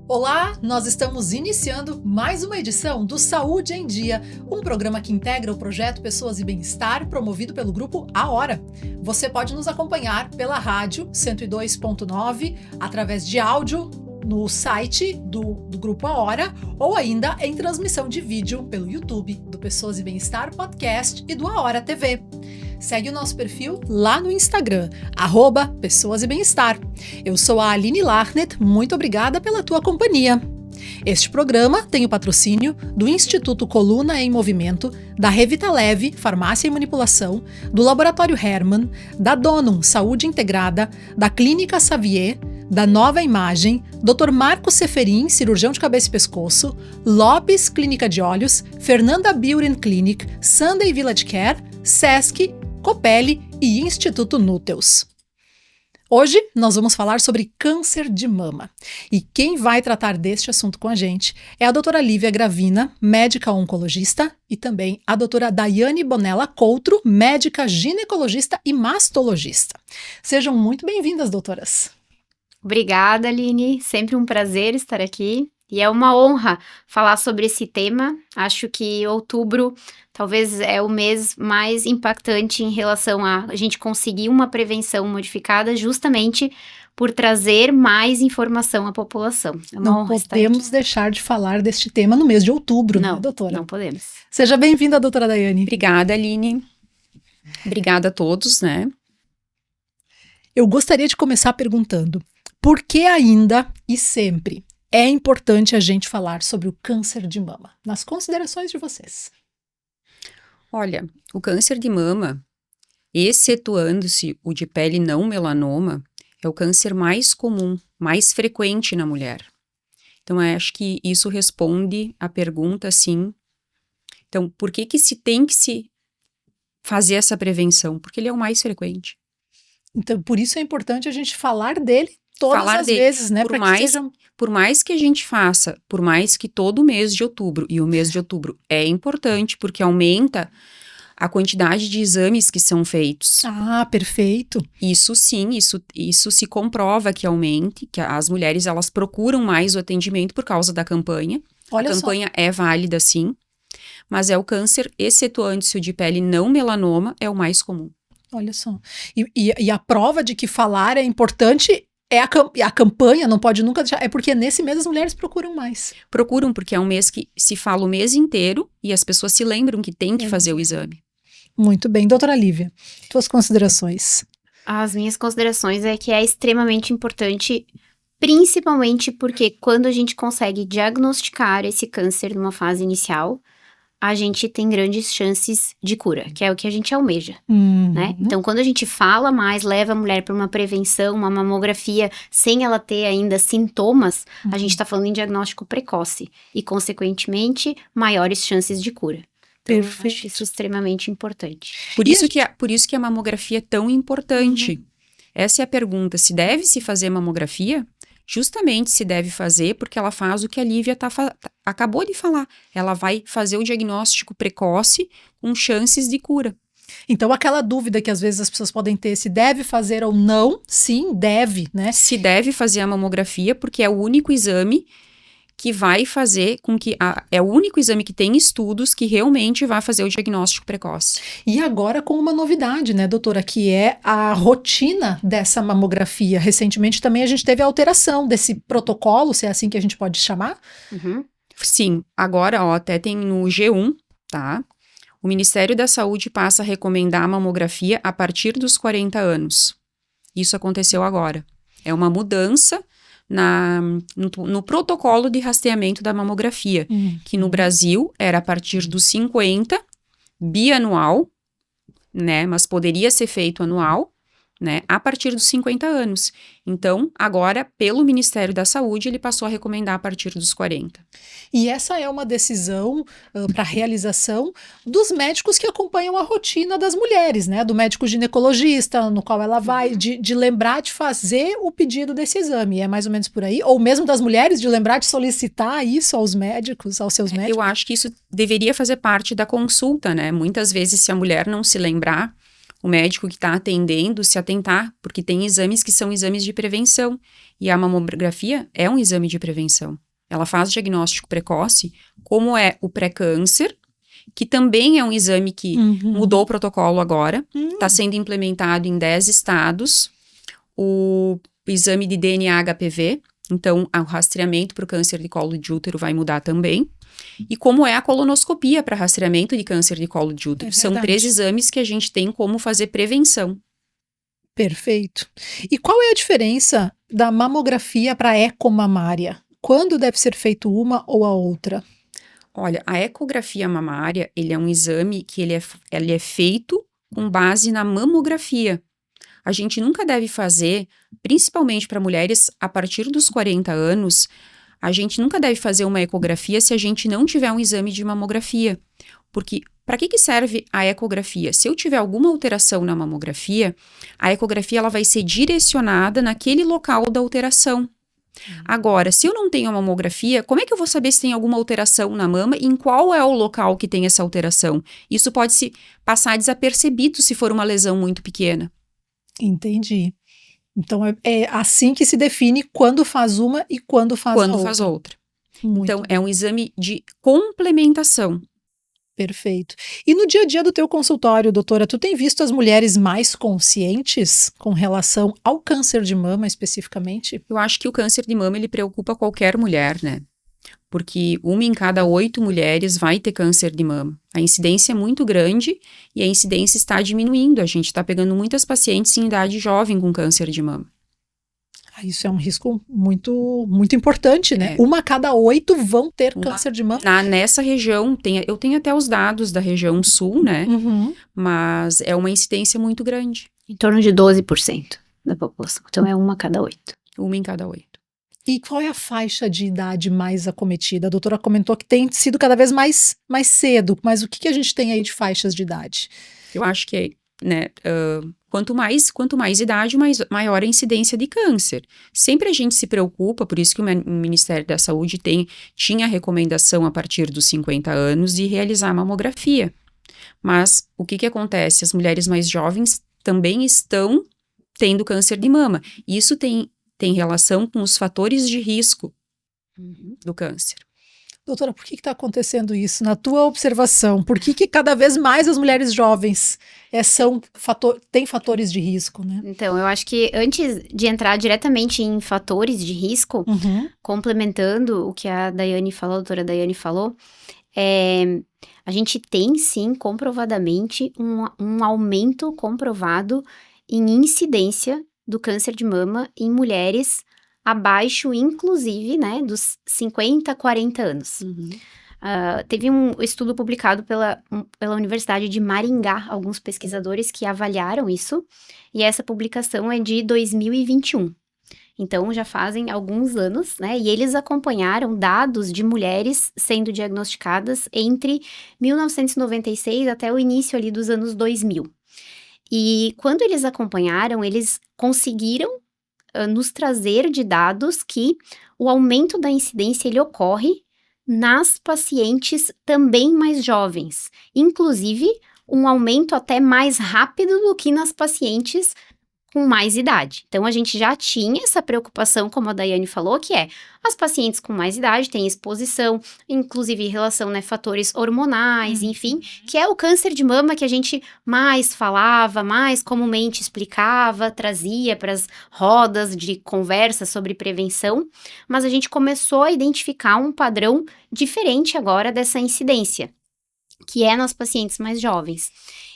Olá, nós estamos iniciando mais uma edição do Saúde em Dia, um programa que integra o projeto Pessoas e Bem-Estar, promovido pelo grupo A Hora. Você pode nos acompanhar pela rádio 102.9, através de áudio, no site do Grupo A Hora, ou ainda em transmissão de vídeo pelo YouTube do Pessoas e Bem-Estar Podcast e do A Hora TV. Segue o nosso perfil lá no Instagram, @Pessoas e Bem-Estar. Eu sou a Aline Lachnet, muito obrigada pela tua companhia. Este programa tem o patrocínio do Instituto Coluna em Movimento, da Revita Leve, Farmácia e Manipulação, do Laboratório Hermann, da Donum Saúde Integrada, da Clínica Xavier, da Nova Imagem, Dr. Marco Seferin, cirurgião de cabeça e pescoço, Lopes Clínica de Olhos, Fernanda Buren Clinic, Sunday Village Care, Sesc, Copelli e Instituto Núteus. Hoje nós vamos falar sobre câncer de mama. E quem vai tratar deste assunto com a gente é a doutora Lívia Gravina, médica oncologista, e também a doutora Daiane Bonella Coutro, médica ginecologista e mastologista. Sejam muito bem-vindas, doutoras. Obrigada, Aline. Sempre um prazer estar aqui. E é uma honra falar sobre esse tema. Acho que outubro talvez é o mês mais impactante em relação a gente conseguir uma prevenção modificada justamente por trazer mais informação à população. É uma honra estar aqui. Não podemos deixar de falar deste tema no mês de outubro, né, doutora? Não podemos. Seja bem-vinda, doutora Daiane. Obrigada, Aline. Obrigada a todos, né? Eu gostaria de começar perguntando: por que ainda e sempre é importante a gente falar sobre o câncer de mama? Nas considerações de vocês. Olha, o câncer de mama, excetuando-se o de pele não melanoma, é o câncer mais comum, mais frequente na mulher. Então, eu acho que isso responde à pergunta, sim. Então, por que se tem que se fazer essa prevenção? Porque ele é o mais frequente. Então, por isso é importante a gente falar dele todas as vezes, né? Por mais que a gente faça, por mais que todo mês de outubro, e o mês de outubro é importante porque aumenta a quantidade de exames que são feitos. Ah, perfeito. Isso sim, isso se comprova que aumente, que as mulheres elas procuram mais o atendimento por causa da campanha. Olha a campanha é válida sim, mas é o câncer, excetuando-se o de pele não melanoma, é o mais comum. Olha só. E a prova de que falar é importante é a campanha, não pode nunca deixar, é porque nesse mês as mulheres procuram mais. Procuram, porque é um mês que se fala o mês inteiro e as pessoas se lembram que tem que fazer o exame. Muito bem. Doutora Lívia, tuas considerações? As minhas considerações é que é extremamente importante, principalmente porque quando a gente consegue diagnosticar esse câncer numa fase inicial, a gente tem grandes chances de cura, que é o que a gente almeja, né? Então, quando a gente fala mais, leva a mulher para uma prevenção, uma mamografia, sem ela ter ainda sintomas, a gente está falando em diagnóstico precoce e, consequentemente, maiores chances de cura. Então, Perfeito. eu acho isso extremamente importante. Por isso que a mamografia é tão importante. Essa é a pergunta, se deve-se fazer mamografia? Justamente se deve fazer porque ela faz o que a Lívia acabou de falar. Ela vai fazer o diagnóstico precoce com chances de cura. Então, aquela dúvida que às vezes as pessoas podem ter, se deve fazer ou não, sim, deve, né? Se deve fazer a mamografia porque é o único exame que vai fazer com que... é o único exame que tem estudos que realmente vai fazer o diagnóstico precoce. E agora com uma novidade, né, doutora, que é a rotina dessa mamografia. Recentemente também a gente teve a alteração desse protocolo, se é assim que a gente pode chamar. Sim, agora até tem no G1, tá? O Ministério da Saúde passa a recomendar a mamografia a partir dos 40 anos. Isso aconteceu agora. É uma mudança no protocolo de rastreamento da mamografia, que no Brasil era a partir dos 50, bianual, né, mas poderia ser feito anual, né, a partir dos 50 anos. Então, agora, pelo Ministério da Saúde, ele passou a recomendar a partir dos 40. E essa é uma decisão para realização dos médicos que acompanham a rotina das mulheres, né? Do médico ginecologista, no qual ela vai, de lembrar de fazer o pedido desse exame. É mais ou menos por aí? Ou mesmo das mulheres, de lembrar de solicitar isso aos médicos, aos seus médicos? Eu acho que isso deveria fazer parte da consulta, né? Muitas vezes, se a mulher não se lembrar, o médico que está atendendo se atentar, porque tem exames que são exames de prevenção, e a mamografia é um exame de prevenção. Ela faz diagnóstico precoce, como é o pré-câncer, que também é um exame que mudou o protocolo agora, está sendo implementado em 10 estados, o exame de DNA HPV, então o rastreamento para o câncer de colo de útero vai mudar também, e como é a colonoscopia para rastreamento de câncer de colo de útero. São 3 exames que a gente tem como fazer prevenção. Perfeito. E qual é a diferença da mamografia para a ecomamária? Quando deve ser feito uma ou a outra? Olha, a ecografia mamária, ele é um exame que ele é feito com base na mamografia. A gente nunca deve fazer, principalmente para mulheres a partir dos 40 anos, a gente nunca deve fazer uma ecografia se a gente não tiver um exame de mamografia. Porque para que serve a ecografia? Se eu tiver alguma alteração na mamografia, a ecografia ela vai ser direcionada naquele local da alteração. Agora, se eu não tenho a mamografia, como é que eu vou saber se tem alguma alteração na mama e em qual é o local que tem essa alteração? Isso pode se passar desapercebido se for uma lesão muito pequena. Entendi. Então, é assim que se define quando faz uma e quando faz a outra. Quando faz outra. Muito então, é um exame de complementação. Perfeito. E no dia a dia do teu consultório, doutora, tu tem visto as mulheres mais conscientes com relação ao câncer de mama especificamente? Eu acho que o câncer de mama, ele preocupa qualquer mulher, né? Porque 1 em cada 8 mulheres vai ter câncer de mama. A incidência é muito grande e a incidência está diminuindo. A gente está pegando muitas pacientes em idade jovem com câncer de mama. Isso é um risco muito, muito importante, né? 1 a cada 8 vão ter câncer de mama. Nessa região, eu tenho até os dados da região sul, né? Mas é uma incidência muito grande. Em torno de 12% da população. Então, é 1 a cada 8. 1 em cada 8. E qual é a faixa de idade mais acometida? A doutora comentou que tem sido cada vez mais cedo, mas o que a gente tem aí de faixas de idade? Eu acho que, né, quanto mais idade, maior a incidência de câncer. Sempre a gente se preocupa, por isso que o Ministério da Saúde tinha a recomendação a partir dos 50 anos de realizar a mamografia. Mas o que acontece? As mulheres mais jovens também estão tendo câncer de mama. Isso tem relação com os fatores de risco do câncer. Doutora, por que está acontecendo isso? Na tua observação, por que cada vez mais as mulheres jovens têm fatores de risco, né? Então, eu acho que antes de entrar diretamente em fatores de risco, complementando o que a doutora Daiane falou, a gente tem sim, comprovadamente, um aumento comprovado em incidência do câncer de mama em mulheres abaixo, inclusive, né, dos 50, 40 anos. Teve um estudo publicado pela Universidade de Maringá, alguns pesquisadores que avaliaram isso, e essa publicação é de 2021. Então, já fazem alguns anos, né, e eles acompanharam dados de mulheres sendo diagnosticadas entre 1996 até o início ali dos anos 2000. E quando eles acompanharam, eles conseguiram nos trazer de dados que o aumento da incidência ele ocorre nas pacientes também mais jovens, inclusive um aumento até mais rápido do que nas pacientes com mais idade. Então, a gente já tinha essa preocupação, como a Daiane falou, que as pacientes com mais idade têm exposição, inclusive em relação, né, fatores hormonais, enfim, que é o câncer de mama que a gente mais falava, mais comumente explicava, trazia para as rodas de conversa sobre prevenção, mas a gente começou a identificar um padrão diferente agora dessa incidência, que é nas pacientes mais jovens.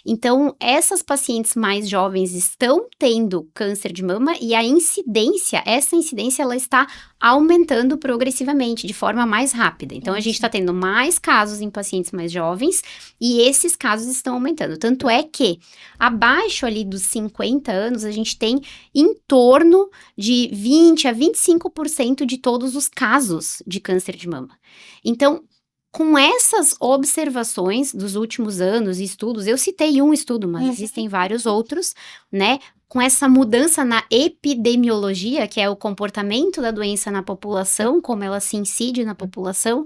Então, essas pacientes mais jovens estão tendo câncer de mama e essa incidência, ela está aumentando progressivamente, de forma mais rápida. Então, a gente está tendo mais casos em pacientes mais jovens e esses casos estão aumentando. Tanto é que, abaixo ali dos 50 anos, a gente tem em torno de 20 a 25% de todos os casos de câncer de mama. Então, com essas observações dos últimos anos e estudos, eu citei um estudo, mas existem vários outros, né? Com essa mudança na epidemiologia, que é o comportamento da doença na população, como ela se incide na população,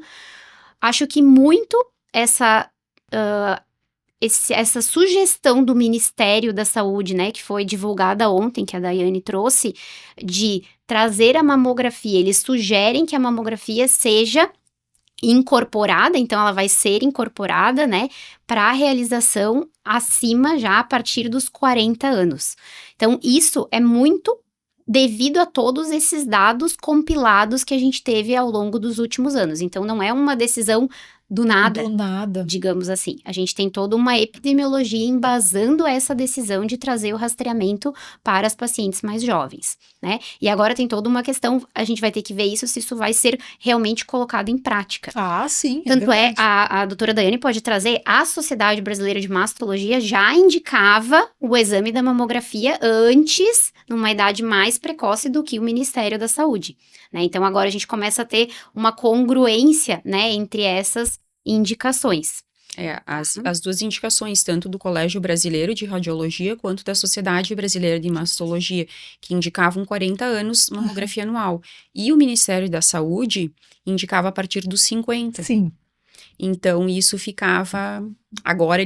acho que muito essa sugestão do Ministério da Saúde, né, que foi divulgada ontem, que a Daiane trouxe, de trazer a mamografia, eles sugerem que a mamografia seja incorporada, então ela vai ser incorporada, né, para a realização acima já a partir dos 40 anos. Então, isso é muito devido a todos esses dados compilados que a gente teve ao longo dos últimos anos. Então, não é uma decisão do nada, digamos assim. A gente tem toda uma epidemiologia embasando essa decisão de trazer o rastreamento para as pacientes mais jovens, né? E agora tem toda uma questão, a gente vai ter que ver isso, se isso vai ser realmente colocado em prática. Ah, sim. Tanto a doutora Daiane pode trazer, a Sociedade Brasileira de Mastologia já indicava o exame da mamografia antes, numa idade mais precoce do que o Ministério da Saúde, né? Então, agora a gente começa a ter uma congruência, né, entre essas indicações. As duas indicações, tanto do Colégio Brasileiro de Radiologia quanto da Sociedade Brasileira de Mastologia, que indicavam 40 anos mamografia anual. E o Ministério da Saúde indicava a partir dos 50. Sim. Então, isso ficava... Agora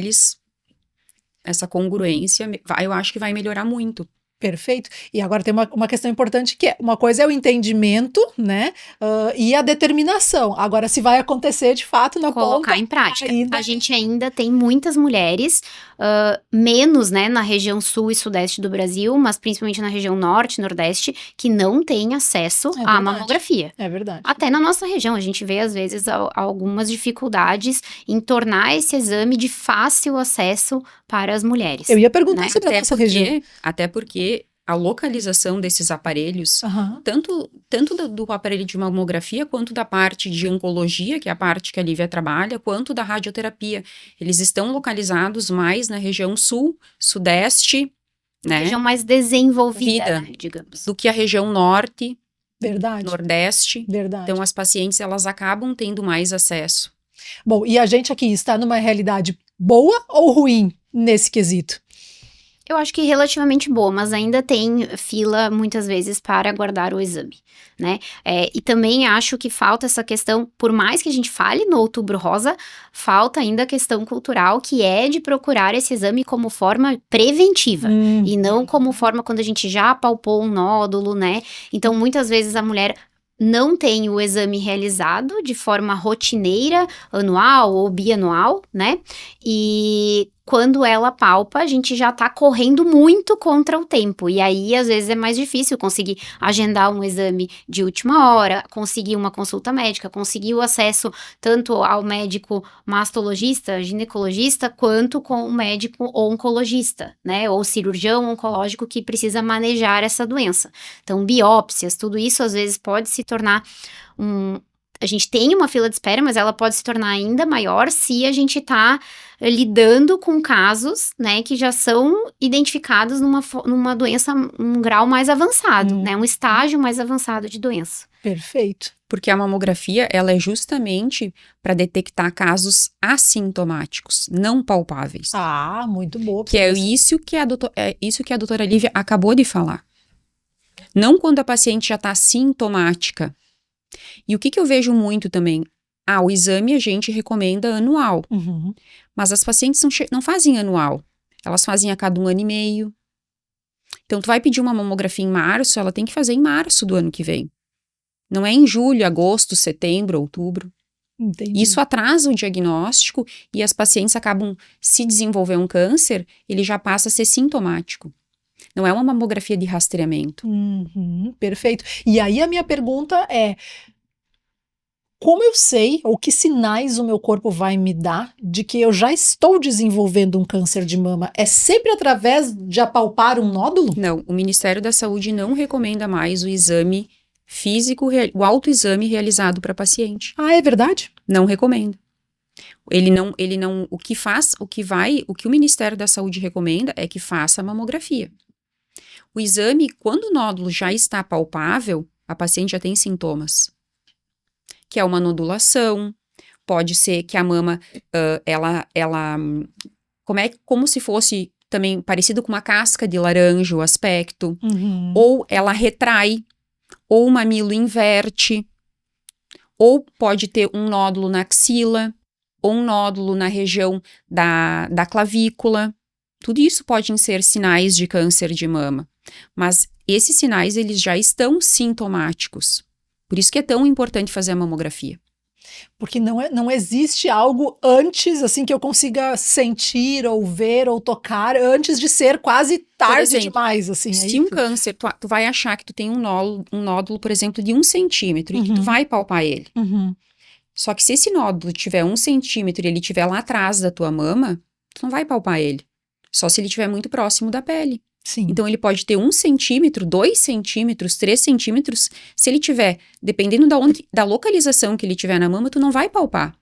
essa congruência, eu acho que vai melhorar muito. Perfeito. E agora tem uma questão importante que uma coisa é o entendimento, né? E a determinação. Agora, se vai acontecer de fato na colocar ponta, em prática. A gente ainda tem muitas mulheres, menos, né, na região sul e sudeste do Brasil, mas principalmente na região norte e nordeste, que não têm acesso à mamografia. É verdade. Até na nossa região, a gente vê, às vezes, algumas dificuldades em tornar esse exame de fácil acesso para as mulheres. Eu ia perguntar sobre a nossa região. Até porque a localização desses aparelhos, tanto do aparelho de mamografia, quanto da parte de oncologia, que é a parte que a Lívia trabalha, quanto da radioterapia. Eles estão localizados mais na região sul, sudeste, né? Região mais desenvolvida, né, digamos. Do que a região norte, Verdade. nordeste. Verdade. Então, as pacientes, elas acabam tendo mais acesso. Bom, e a gente aqui está numa realidade boa ou ruim nesse quesito? Eu acho que relativamente boa, mas ainda tem fila, muitas vezes, para aguardar o exame, né? E também acho que falta essa questão, por mais que a gente fale no Outubro Rosa, falta ainda a questão cultural, que é de procurar esse exame como forma preventiva, e não como forma quando a gente já palpou um nódulo, né? Então, muitas vezes a mulher não tem o exame realizado de forma rotineira, anual ou bianual, né? E quando ela palpa, a gente já tá correndo muito contra o tempo. E aí, às vezes, é mais difícil conseguir agendar um exame de última hora, conseguir uma consulta médica, conseguir o acesso tanto ao médico mastologista, ginecologista, quanto com o médico oncologista, né? Ou cirurgião oncológico que precisa manejar essa doença. Então, biópsias, tudo isso, às vezes, pode se tornar a gente tem uma fila de espera, mas ela pode se tornar ainda maior se a gente tá lidando com casos, né, que já são identificados numa doença, um grau mais avançado, né, um estágio mais avançado de doença. Perfeito. Porque a mamografia, ela é justamente para detectar casos assintomáticos, não palpáveis. Ah, muito boa. Que é isso que a doutora Lívia acabou de falar. Não quando a paciente já está sintomática. E o que eu vejo muito também? O exame a gente recomenda anual. Mas as pacientes não fazem anual. Elas fazem a cada 1 ano e meio. Então, tu vai pedir uma mamografia em março, ela tem que fazer em março do ano que vem. Não é em julho, agosto, setembro, outubro. Entendi. Isso atrasa o diagnóstico e as pacientes acabam, se desenvolver um câncer, ele já passa a ser sintomático. Não é uma mamografia de rastreamento. Perfeito. E aí a minha pergunta é, como eu sei, ou que sinais o meu corpo vai me dar de que eu já estou desenvolvendo um câncer de mama? É sempre através de apalpar um nódulo? Não, o Ministério da Saúde não recomenda mais o exame físico, o autoexame realizado para paciente. Ah, é verdade? Não recomenda. Ele não, o que o Ministério da Saúde recomenda é que faça a mamografia. O exame, quando o nódulo já está palpável, a paciente já tem sintomas. Que é uma nodulação, pode ser que a mama, como se fosse também parecido com uma casca de laranja o aspecto, ou ela retrai, ou o mamilo inverte, ou pode ter um nódulo na axila. ou um nódulo na região da clavícula. Tudo isso podem ser sinais de câncer de mama. Mas esses sinais, eles já estão sintomáticos. Por isso que é tão importante fazer a mamografia. Porque não existe algo antes, assim, que eu consiga sentir, ou ver, ou tocar, antes de ser quase tarde demais, assim. Se um câncer, tu vai achar que tu tem um nódulo, por exemplo, de 1 centímetro, e que tu vai palpar ele. Só que se esse nódulo tiver 1 centímetro e ele estiver lá atrás da tua mama, tu não vai palpar ele. Só se ele estiver muito próximo da pele. Sim. Então, ele pode ter 1 centímetro, 2 centímetros, 3 centímetros. Se ele tiver, dependendo da localização que ele tiver na mama, tu não vai palpar.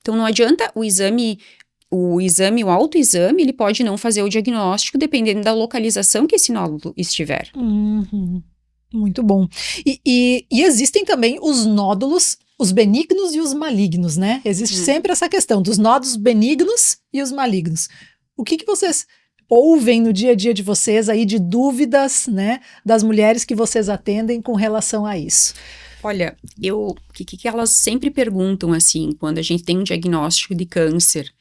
Então, não adianta o autoexame, ele pode não fazer o diagnóstico, dependendo da localização que esse nódulo estiver. Muito bom. E existem também os nódulos, os benignos e os malignos, né? Existe sempre essa questão dos nódulos benignos e os malignos. O que vocês ouvem no dia a dia de vocês aí de dúvidas, né, das mulheres que vocês atendem com relação a isso? Olha, o que elas sempre perguntam, assim, quando a gente tem um diagnóstico de câncer?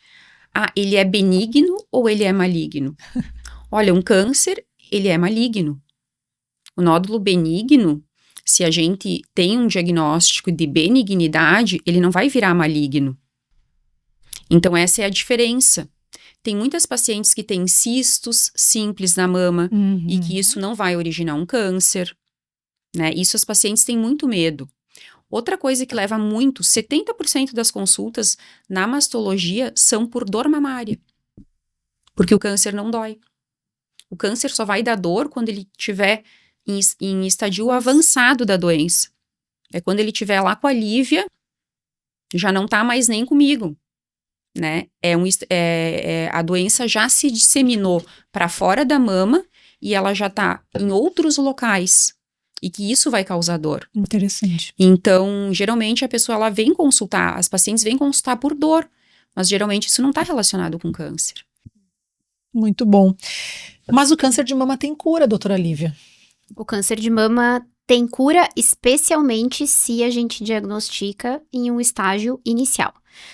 Ele é benigno ou ele é maligno? Olha, um câncer, ele é maligno. O nódulo benigno, se a gente tem um diagnóstico de benignidade, ele não vai virar maligno. Então, essa é a diferença. Tem muitas pacientes que têm cistos simples na mama e que isso não vai originar um câncer, né? Isso as pacientes têm muito medo. Outra coisa que leva muito, 70% das consultas na mastologia são por dor mamária. Porque o câncer não dói. O câncer só vai dar dor quando ele estiver em estadio avançado da doença. É quando ele estiver lá com a Lívia, já não tá mais nem comigo. Né? A doença já se disseminou para fora da mama e ela já está em outros locais e que isso vai causar dor. Interessante. Então, geralmente a pessoa ela vem consultar, as pacientes vêm consultar por dor, mas geralmente isso não está relacionado com câncer. Muito bom. Mas o câncer de mama tem cura, doutora Lívia? O câncer de mama tem cura, especialmente se a gente diagnostica em um estágio inicial.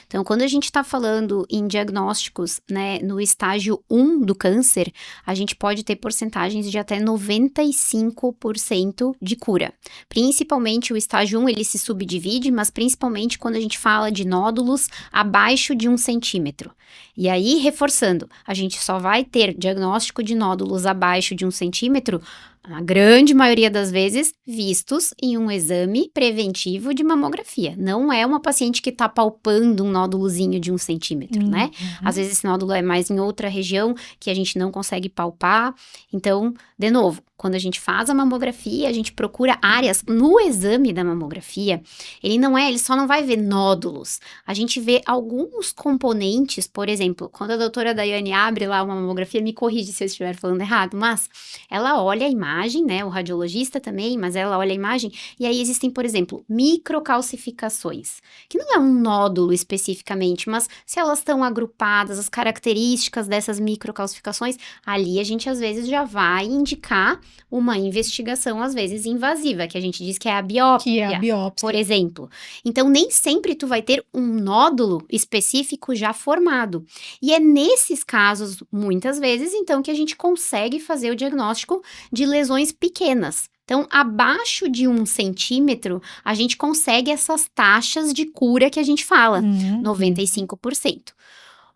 Então, quando a gente está falando em diagnósticos, né, no estágio 1 do câncer, a gente pode ter porcentagens de até 95% de cura. Principalmente o estágio 1, ele se subdivide, mas principalmente quando a gente fala de nódulos abaixo de 1 centímetro. E aí, reforçando, a gente só vai ter diagnóstico de nódulos abaixo de 1 centímetro, a grande maioria das vezes, vistos em um exame preventivo de mamografia. Não é uma paciente que está palpando um nódulozinho de 1 centímetro, né? Às vezes esse nódulo é mais em outra região que a gente não consegue palpar. Então, de novo, quando a gente faz a mamografia, a gente procura áreas no exame da mamografia. Ele só não vai ver nódulos. A gente vê alguns componentes, por exemplo, quando a doutora Daiane abre lá uma mamografia, me corrige se eu estiver falando errado, mas ela olha a imagem, né, o radiologista também, mas ela olha a imagem, e aí existem, por exemplo, microcalcificações, que não é um nódulo especificamente, mas se elas estão agrupadas, as características dessas microcalcificações, ali a gente às vezes já vai indicar uma investigação, às vezes, invasiva, que a gente diz que é a biópsia, por exemplo. Então, nem sempre tu vai ter um nódulo específico já formado. E é nesses casos, muitas vezes, então, que a gente consegue fazer o diagnóstico de lesões pequenas. Então, abaixo de 1 centímetro, a gente consegue essas taxas de cura que a gente fala, 95%.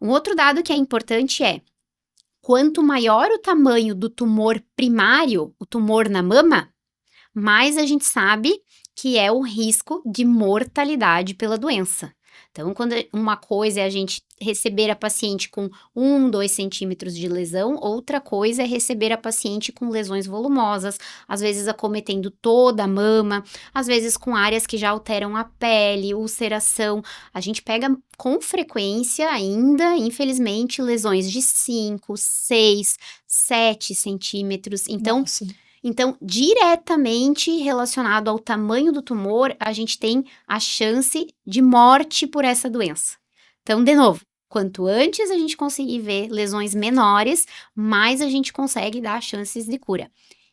Um outro dado que é importante é, quanto maior o tamanho do tumor primário, o tumor na mama, mais a gente sabe que é o risco de mortalidade pela doença. Então, quando uma coisa é a gente receber a paciente com 1, 2 centímetros de lesão, outra coisa é receber a paciente com lesões volumosas, às vezes acometendo toda a mama, às vezes com áreas que já alteram a pele, ulceração. A gente pega com frequência ainda, infelizmente, lesões de 5, 6, 7 centímetros. Então, diretamente relacionado ao tamanho do tumor, a gente tem a chance de morte por essa doença. Então, de novo, quanto antes a gente conseguir ver lesões menores, mais a gente consegue dar chances de cura.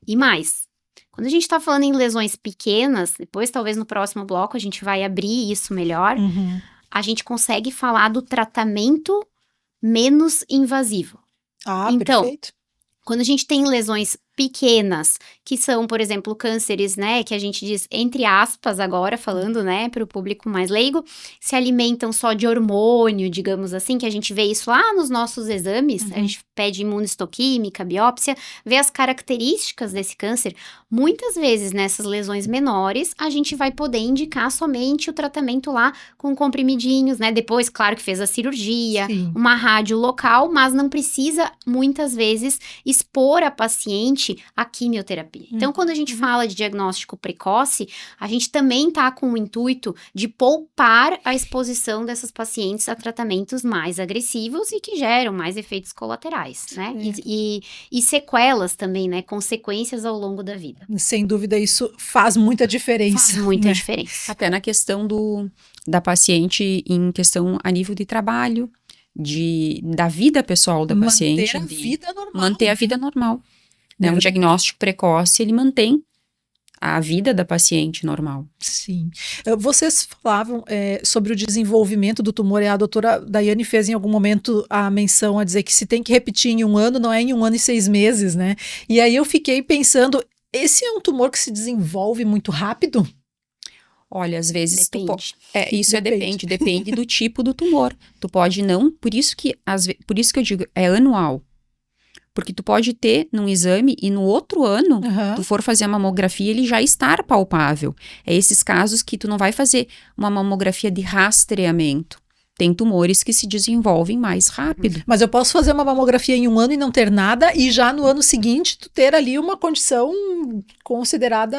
E mais, quando a gente está falando em lesões pequenas, depois talvez no próximo bloco a gente vai abrir isso melhor, a gente consegue falar do tratamento menos invasivo. Então, Perfeito. quando a gente tem lesões pequenas, que são, por exemplo, cânceres, né, que a gente diz, entre aspas agora, falando, né, para o público mais leigo, se alimentam só de hormônio, digamos assim, que a gente vê isso lá nos nossos exames, a gente pede imunistoquímica, biópsia, vê as características desse câncer. Muitas vezes, nessas lesões menores, a gente vai poder indicar somente o tratamento lá com comprimidinhos, né, depois, claro que fez a cirurgia, Sim. uma rádio local, mas não precisa, muitas vezes, expor a paciente a quimioterapia. Então, quando a gente fala de diagnóstico precoce, a gente também está com o intuito de poupar a exposição dessas pacientes a tratamentos mais agressivos e que geram mais efeitos colaterais, né? E sequelas também, né? Consequências ao longo da vida. Sem dúvida, isso faz muita diferença. Faz muita diferença. Até na questão da paciente, em questão a nível de trabalho, da vida pessoal da paciente. Manter a vida normal. Né? Um diagnóstico precoce, ele mantém a vida da paciente normal. Sim. Vocês falavam sobre o desenvolvimento do tumor, e a doutora Daiane fez em algum momento a menção a dizer que se tem que repetir em 1 ano, não é em 1 ano e 6 meses, né? E aí eu fiquei pensando, esse é um tumor que se desenvolve muito rápido? Olha, às vezes depende. Depende do tipo do tumor. Tu pode não, por isso que eu digo, é anual. Porque tu pode ter num exame e no outro ano, tu for fazer a mamografia, ele já estar palpável. É esses casos que tu não vai fazer uma mamografia de rastreamento. Tem tumores que se desenvolvem mais rápido. Mas eu posso fazer uma mamografia em 1 ano e não ter nada, e já no ano seguinte tu ter ali uma condição considerada...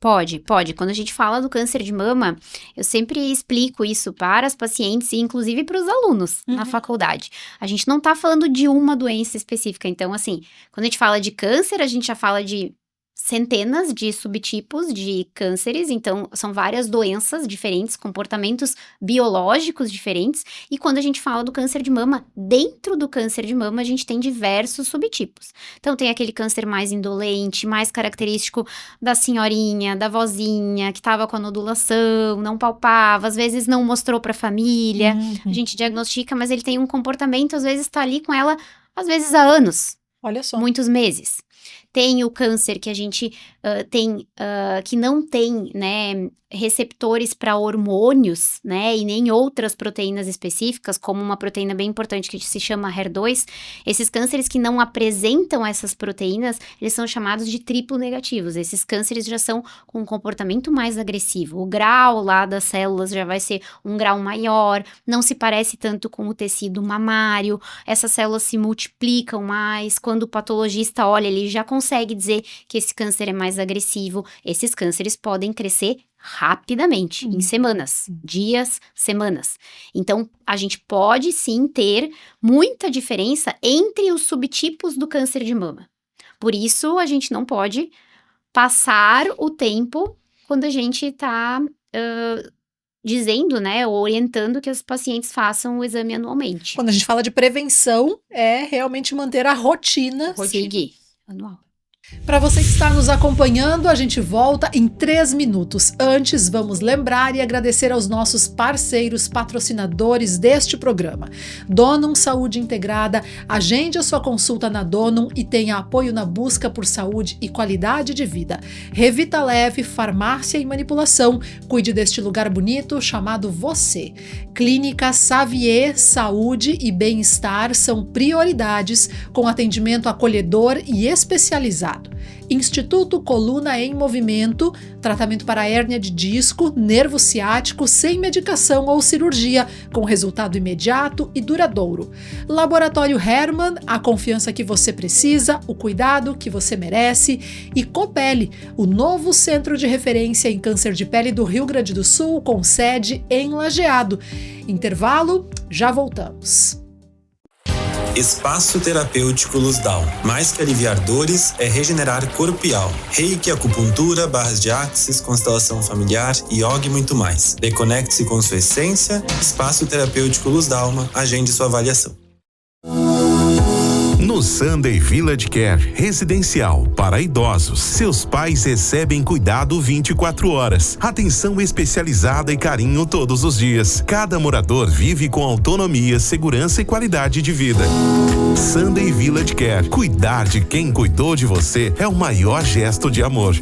Pode. Quando a gente fala do câncer de mama, eu sempre explico isso para as pacientes e inclusive para os alunos na faculdade. A gente não tá falando de uma doença específica. Então, assim, quando a gente fala de câncer, a gente já fala de centenas de subtipos de cânceres, então são várias doenças diferentes, comportamentos biológicos diferentes, e quando a gente fala do câncer de mama, dentro do câncer de mama a gente tem diversos subtipos. Então tem aquele câncer mais indolente, mais característico da senhorinha, da vozinha, que estava com a nodulação, não palpava, às vezes não mostrou para a família, a gente diagnostica, mas ele tem um comportamento, às vezes está ali com ela, às vezes há anos. Olha só. Muitos meses. Tem o câncer que a gente que não tem, né, receptores para hormônios, né, e nem outras proteínas específicas, como uma proteína bem importante que se chama HER2. Esses cânceres que não apresentam essas proteínas, eles são chamados de triplo negativos. Esses cânceres já são com um comportamento mais agressivo. O grau lá das células já vai ser um grau maior, não se parece tanto com o tecido mamário, essas células se multiplicam mais. Quando o patologista olha, ele já consegue dizer que esse câncer é mais agressivo. Esses cânceres podem crescer rapidamente, em semanas, dias, semanas. Então, a gente pode sim ter muita diferença entre os subtipos do câncer de mama. Por isso, a gente não pode passar o tempo quando a gente está dizendo, né, ou orientando que os pacientes façam o exame anualmente. Quando a gente fala de prevenção, é realmente manter a rotina. Seguir anual. Para você que está nos acompanhando, a gente volta em 3 minutos. Antes, vamos lembrar e agradecer aos nossos parceiros patrocinadores deste programa. Donum Saúde Integrada, agende a sua consulta na Donum e tenha apoio na busca por saúde e qualidade de vida. Revita Leve, farmácia e manipulação, cuide deste lugar bonito chamado você. Clínica Savier, saúde e bem-estar são prioridades com atendimento acolhedor e especializado. Instituto Coluna em Movimento, tratamento para hérnia de disco, nervo ciático, sem medicação ou cirurgia, com resultado imediato e duradouro. Laboratório Hermann, a confiança que você precisa, o cuidado que você merece. E Copele, o novo centro de referência em câncer de pele do Rio Grande do Sul, com sede em Lajeado. Intervalo, já voltamos. Espaço Terapêutico Luz Down. Mais que aliviar dores, é regenerar corpo e alma. Reiki, acupuntura, barras de axis, constelação familiar, yoga e muito mais. Reconecte-se com sua essência. Espaço Terapêutico Luz Dalma. Agende sua avaliação. No No Sunday Village Care Residencial para idosos, seus pais recebem cuidado 24 horas, atenção especializada e carinho todos os dias. Cada morador vive com autonomia, segurança e qualidade de vida. Sunday Village Care. Cuidar de quem cuidou de você é o maior gesto de amor.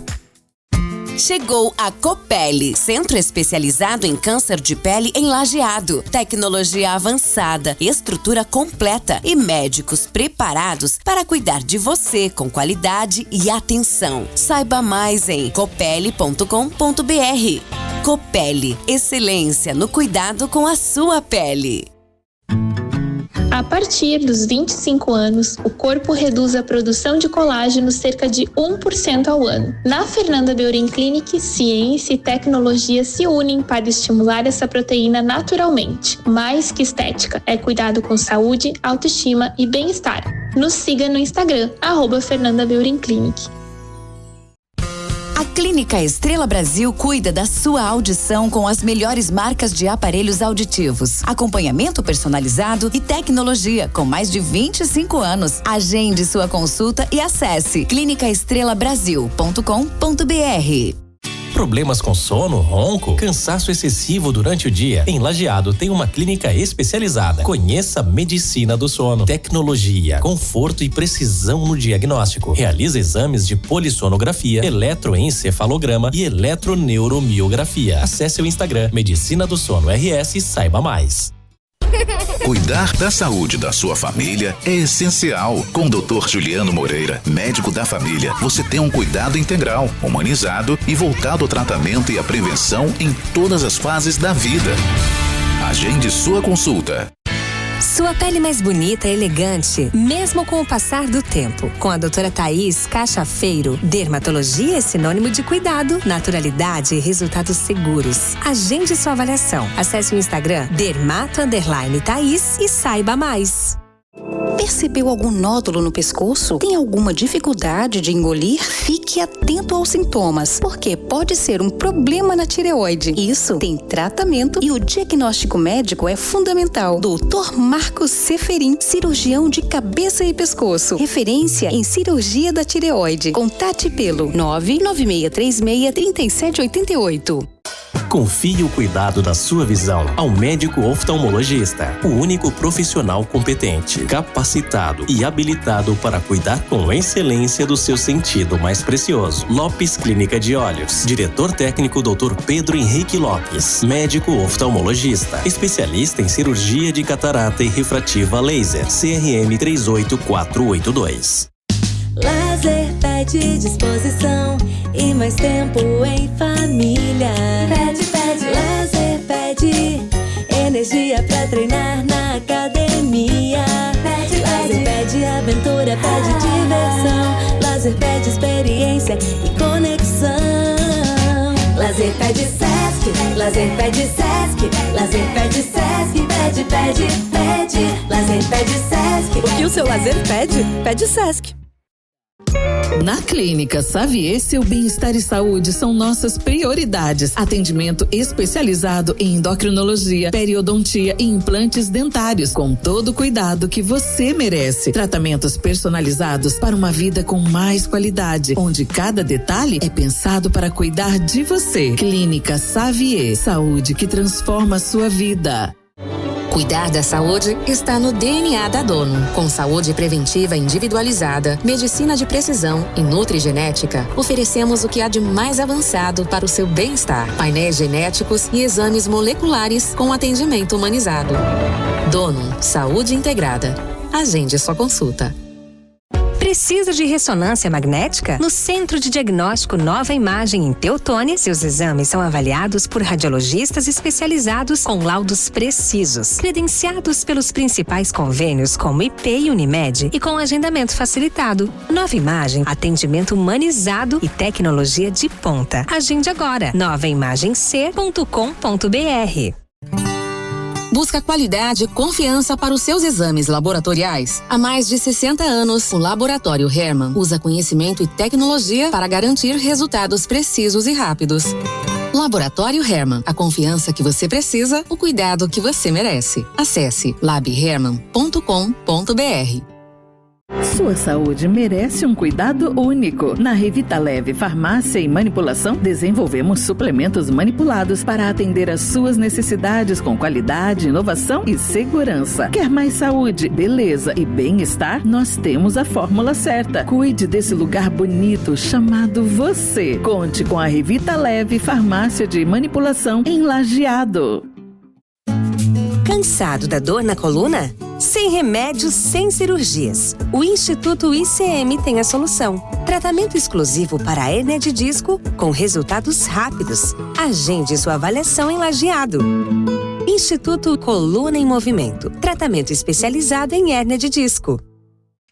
Chegou a Copele, centro especializado em câncer de pele em Lajeado. Tecnologia avançada, estrutura completa e médicos preparados para cuidar de você com qualidade e atenção. Saiba mais em copele.com.br. Copele, excelência no cuidado com a sua pele. A partir dos 25 anos, o corpo reduz a produção de colágeno cerca de 1% ao ano. Na Fernanda Beurin Clinic, ciência e tecnologia se unem para estimular essa proteína naturalmente. Mais que estética, é cuidado com saúde, autoestima e bem-estar. Nos siga no Instagram, @Fernanda Beurin Clinic. A Clínica Estrela Brasil cuida da sua audição com as melhores marcas de aparelhos auditivos, acompanhamento personalizado e tecnologia com mais de 25 anos. Agende sua consulta e acesse clinicaestrelabrasil.com.br. Problemas com sono, ronco, cansaço excessivo durante o dia? Em Lajeado tem uma clínica especializada. Conheça a medicina do sono, tecnologia, conforto e precisão no diagnóstico. Realiza exames de polissonografia, eletroencefalograma e eletroneuromiografia. Acesse o Instagram Medicina do Sono RS e saiba mais. Cuidar da saúde da sua família é essencial. Com o Dr. Juliano Moreira, médico da família, você tem um cuidado integral, humanizado e voltado ao tratamento e à prevenção em todas as fases da vida. Agende sua consulta. Sua pele mais bonita e elegante, mesmo com o passar do tempo. Com a doutora Thaís Cachafeiro, dermatologia é sinônimo de cuidado, naturalidade e resultados seguros. Agende sua avaliação. Acesse o Instagram dermato_Thaís e saiba mais. Percebeu algum nódulo no pescoço? Tem alguma dificuldade de engolir? Fique atento aos sintomas, porque pode ser um problema na tireoide. Isso tem tratamento e o diagnóstico médico é fundamental. Dr. Marcos Seferin, cirurgião de cabeça e pescoço. Referência em cirurgia da tireoide. Contate pelo 996363788. Confie o cuidado da sua visão ao médico oftalmologista, o único profissional competente, capacitado e habilitado para cuidar com excelência do seu sentido mais precioso. Lopes Clínica de Olhos. Diretor técnico Dr. Pedro Henrique Lopes, médico oftalmologista, especialista em cirurgia de catarata e refrativa laser, CRM 38482. Lazer pede disposição e mais tempo em família. Pede, lazer pede energia pra treinar na academia. Lazer pede aventura, pede diversão. Lazer pede experiência e conexão. Lazer pede Sesc, lazer pede Sesc, lazer pede Sesc, pede. Lazer pede Sesc. O que o seu lazer pede? Pede Sesc. Na Clínica Xavier, seu bem-estar e saúde são nossas prioridades. Atendimento especializado em endocrinologia, periodontia e implantes dentários, com todo o cuidado que você merece. Tratamentos personalizados para uma vida com mais qualidade, onde cada detalhe é pensado para cuidar de você. Clínica Xavier, saúde que transforma a sua vida. Cuidar da saúde está no DNA da Dono. Com saúde preventiva individualizada, medicina de precisão e nutrigenética, oferecemos o que há de mais avançado para o seu bem-estar. Painéis genéticos e exames moleculares com atendimento humanizado. Dono, saúde integrada. Agende sua consulta. Precisa de ressonância magnética? No Centro de Diagnóstico Nova Imagem em Teutônia, seus exames são avaliados por radiologistas especializados com laudos precisos, credenciados pelos principais convênios como IP e Unimed e com agendamento facilitado. Nova Imagem, atendimento humanizado e tecnologia de ponta. Agende agora, novaimagemc.com.br. Busca qualidade e confiança para os seus exames laboratoriais. Há mais de 60 anos, o Laboratório Hermann usa conhecimento e tecnologia para garantir resultados precisos e rápidos. Laboratório Hermann, a confiança que você precisa, o cuidado que você merece. Acesse labhermann.com.br. Sua saúde merece um cuidado único. Na Revita Leve Farmácia e Manipulação, desenvolvemos suplementos manipulados para atender às suas necessidades com qualidade, inovação e segurança. Quer mais saúde, beleza e bem-estar? Nós temos a fórmula certa. Cuide desse lugar bonito chamado você. Conte com a Revita Leve Farmácia de Manipulação em Lajeado. Cansado da dor na coluna? Sem remédios, sem cirurgias. O Instituto ICM tem a solução. Tratamento exclusivo para a hérnia de disco com resultados rápidos. Agende sua avaliação em Lajeado. Instituto Coluna em Movimento. Tratamento especializado em hérnia de disco.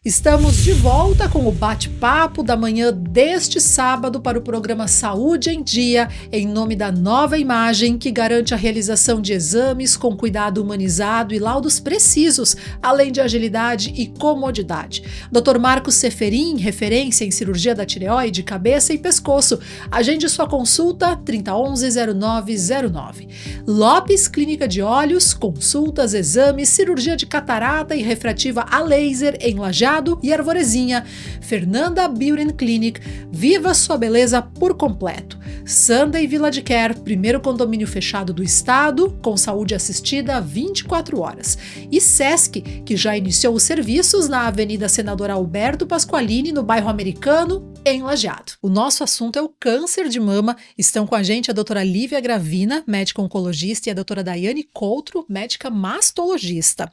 Estamos de volta com o bate-papo da manhã deste sábado para o programa Saúde em Dia, em nome da Nova Imagem, que garante a realização de exames com cuidado humanizado e laudos precisos, além de agilidade e comodidade. Dr. Marcos Seferin, referência em cirurgia da tireoide, cabeça e pescoço. Agende sua consulta 3011-0909. Lopes Clínica de Olhos, consultas, exames, cirurgia de catarata e refrativa a laser em Lajeado e Arvorezinha. Fernanda Beauty Clinic, viva sua beleza por completo. Sunday Village Care, primeiro condomínio fechado do estado, com saúde assistida 24 horas. E Sesc, que já iniciou os serviços na Avenida Senador Alberto Pasqualini, no bairro Americano, em Lajeado. O nosso assunto é o câncer de mama. Estão com a gente a doutora Lívia Gravina, médica oncologista, e a doutora Daiane Coutro, médica mastologista.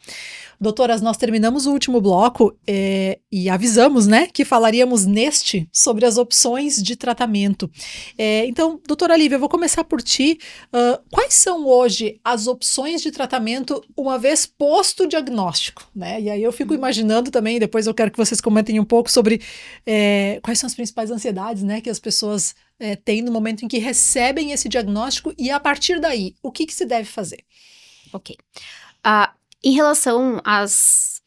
Doutoras, nós terminamos o último bloco e avisamos, né, que falaríamos neste sobre as opções de tratamento. Então, doutora Lívia, eu vou começar por ti. Quais são hoje as opções de tratamento uma vez posto o diagnóstico, né? E aí eu fico imaginando também, depois eu quero que vocês comentem um pouco sobre quais são as principais ansiedades, né, que as pessoas têm no momento em que recebem esse diagnóstico e a partir daí, o que se deve fazer? Ok. Em relação às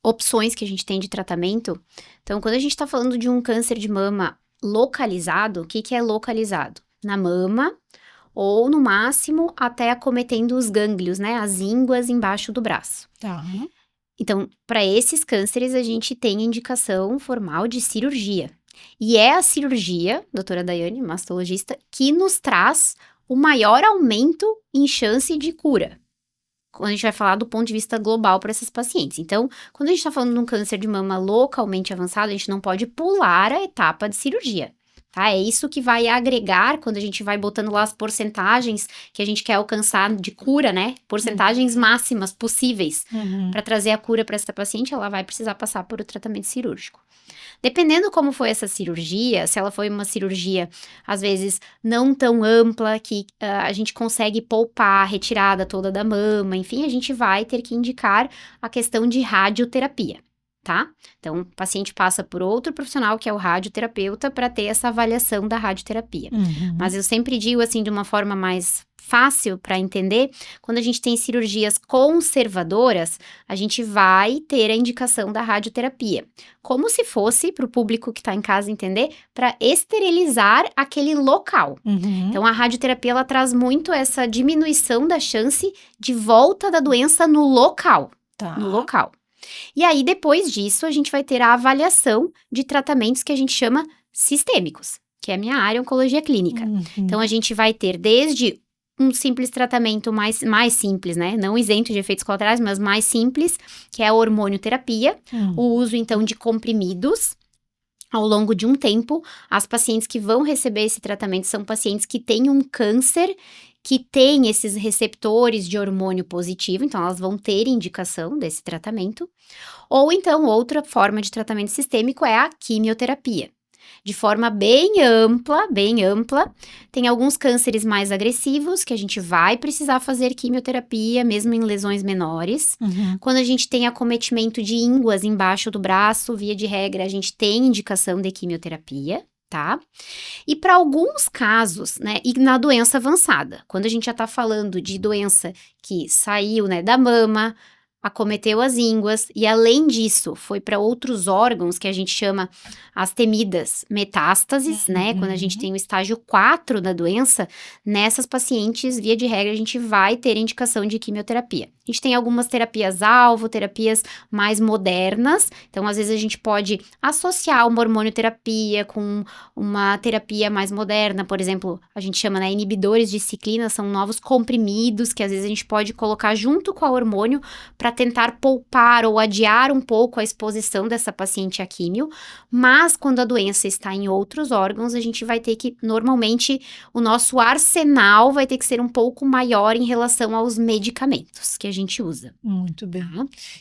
opções que a gente tem de tratamento, então, quando a gente está falando de um câncer de mama localizado, o que é localizado? Na mama ou, no máximo, até acometendo os gânglios, né? As ínguas embaixo do braço. Tá. Então, para esses cânceres, a gente tem indicação formal de cirurgia. E é a cirurgia, doutora Daiane, mastologista, que nos traz o maior aumento em chance de cura. Quando a gente vai falar do ponto de vista global para essas pacientes. Então, quando a gente está falando de um câncer de mama localmente avançado, a gente não pode pular a etapa de cirurgia, tá? É isso que vai agregar quando a gente vai botando lá as porcentagens que a gente quer alcançar de cura, né? Porcentagens máximas possíveis para trazer a cura para essa paciente, ela vai precisar passar por o tratamento cirúrgico. Dependendo como foi essa cirurgia, se ela foi uma cirurgia, às vezes, não tão ampla, que a gente consegue poupar a retirada toda da mama, enfim, a gente vai ter que indicar a questão de radioterapia, tá? Então, o paciente passa por outro profissional, que é o radioterapeuta, para ter essa avaliação da radioterapia. Mas eu sempre digo, assim, de uma forma mais fácil para entender, quando a gente tem cirurgias conservadoras, a gente vai ter a indicação da radioterapia, como se fosse, para o público que está em casa entender, para esterilizar aquele local. Então, a radioterapia, ela traz muito essa diminuição da chance de volta da doença no local. Tá. No local. E aí, depois disso, a gente vai ter a avaliação de tratamentos que a gente chama sistêmicos, que é a minha área, oncologia clínica. Então, a gente vai ter desde um simples tratamento mais simples, né? Não isento de efeitos colaterais, mas mais simples, que é a hormonioterapia. O uso, então, de comprimidos. Ao longo de um tempo, as pacientes que vão receber esse tratamento são pacientes que têm um câncer que tem esses receptores de hormônio positivo, então elas vão ter indicação desse tratamento. Ou então, outra forma de tratamento sistêmico é a quimioterapia. De forma bem ampla, tem alguns cânceres mais agressivos que a gente vai precisar fazer quimioterapia, mesmo em lesões menores. Quando a gente tem acometimento de ínguas embaixo do braço, via de regra, a gente tem indicação de quimioterapia, tá? E para alguns casos, né, e na doença avançada, quando a gente já tá falando de doença que saiu, né, da mama, acometeu as ínguas e, além disso, foi para outros órgãos que a gente chama as temidas metástases, né? Quando a gente tem o estágio 4 da doença, nessas pacientes, via de regra, a gente vai ter indicação de quimioterapia. A gente tem algumas terapias-alvo, terapias mais modernas. Então, às vezes, a gente pode associar uma hormonioterapia com uma terapia mais moderna. Por exemplo, a gente chama, né, inibidores de ciclina, são novos comprimidos que, às vezes, a gente pode colocar junto com a hormônio para tentar poupar ou adiar um pouco a exposição dessa paciente à químio. Mas, quando a doença está em outros órgãos, a gente vai ter que, normalmente, o nosso arsenal vai ter que ser um pouco maior em relação aos medicamentos que a gente usa. Muito bem.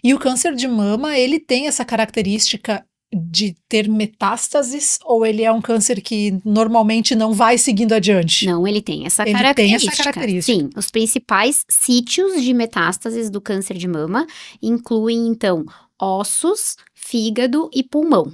E o câncer de mama, ele tem essa característica de ter metástases ou ele é um câncer que normalmente não vai seguindo adiante? Não, ele tem essa Ele característica. tem essa característica. Sim, os principais sítios de metástases do câncer de mama incluem, então, ossos, fígado e pulmão.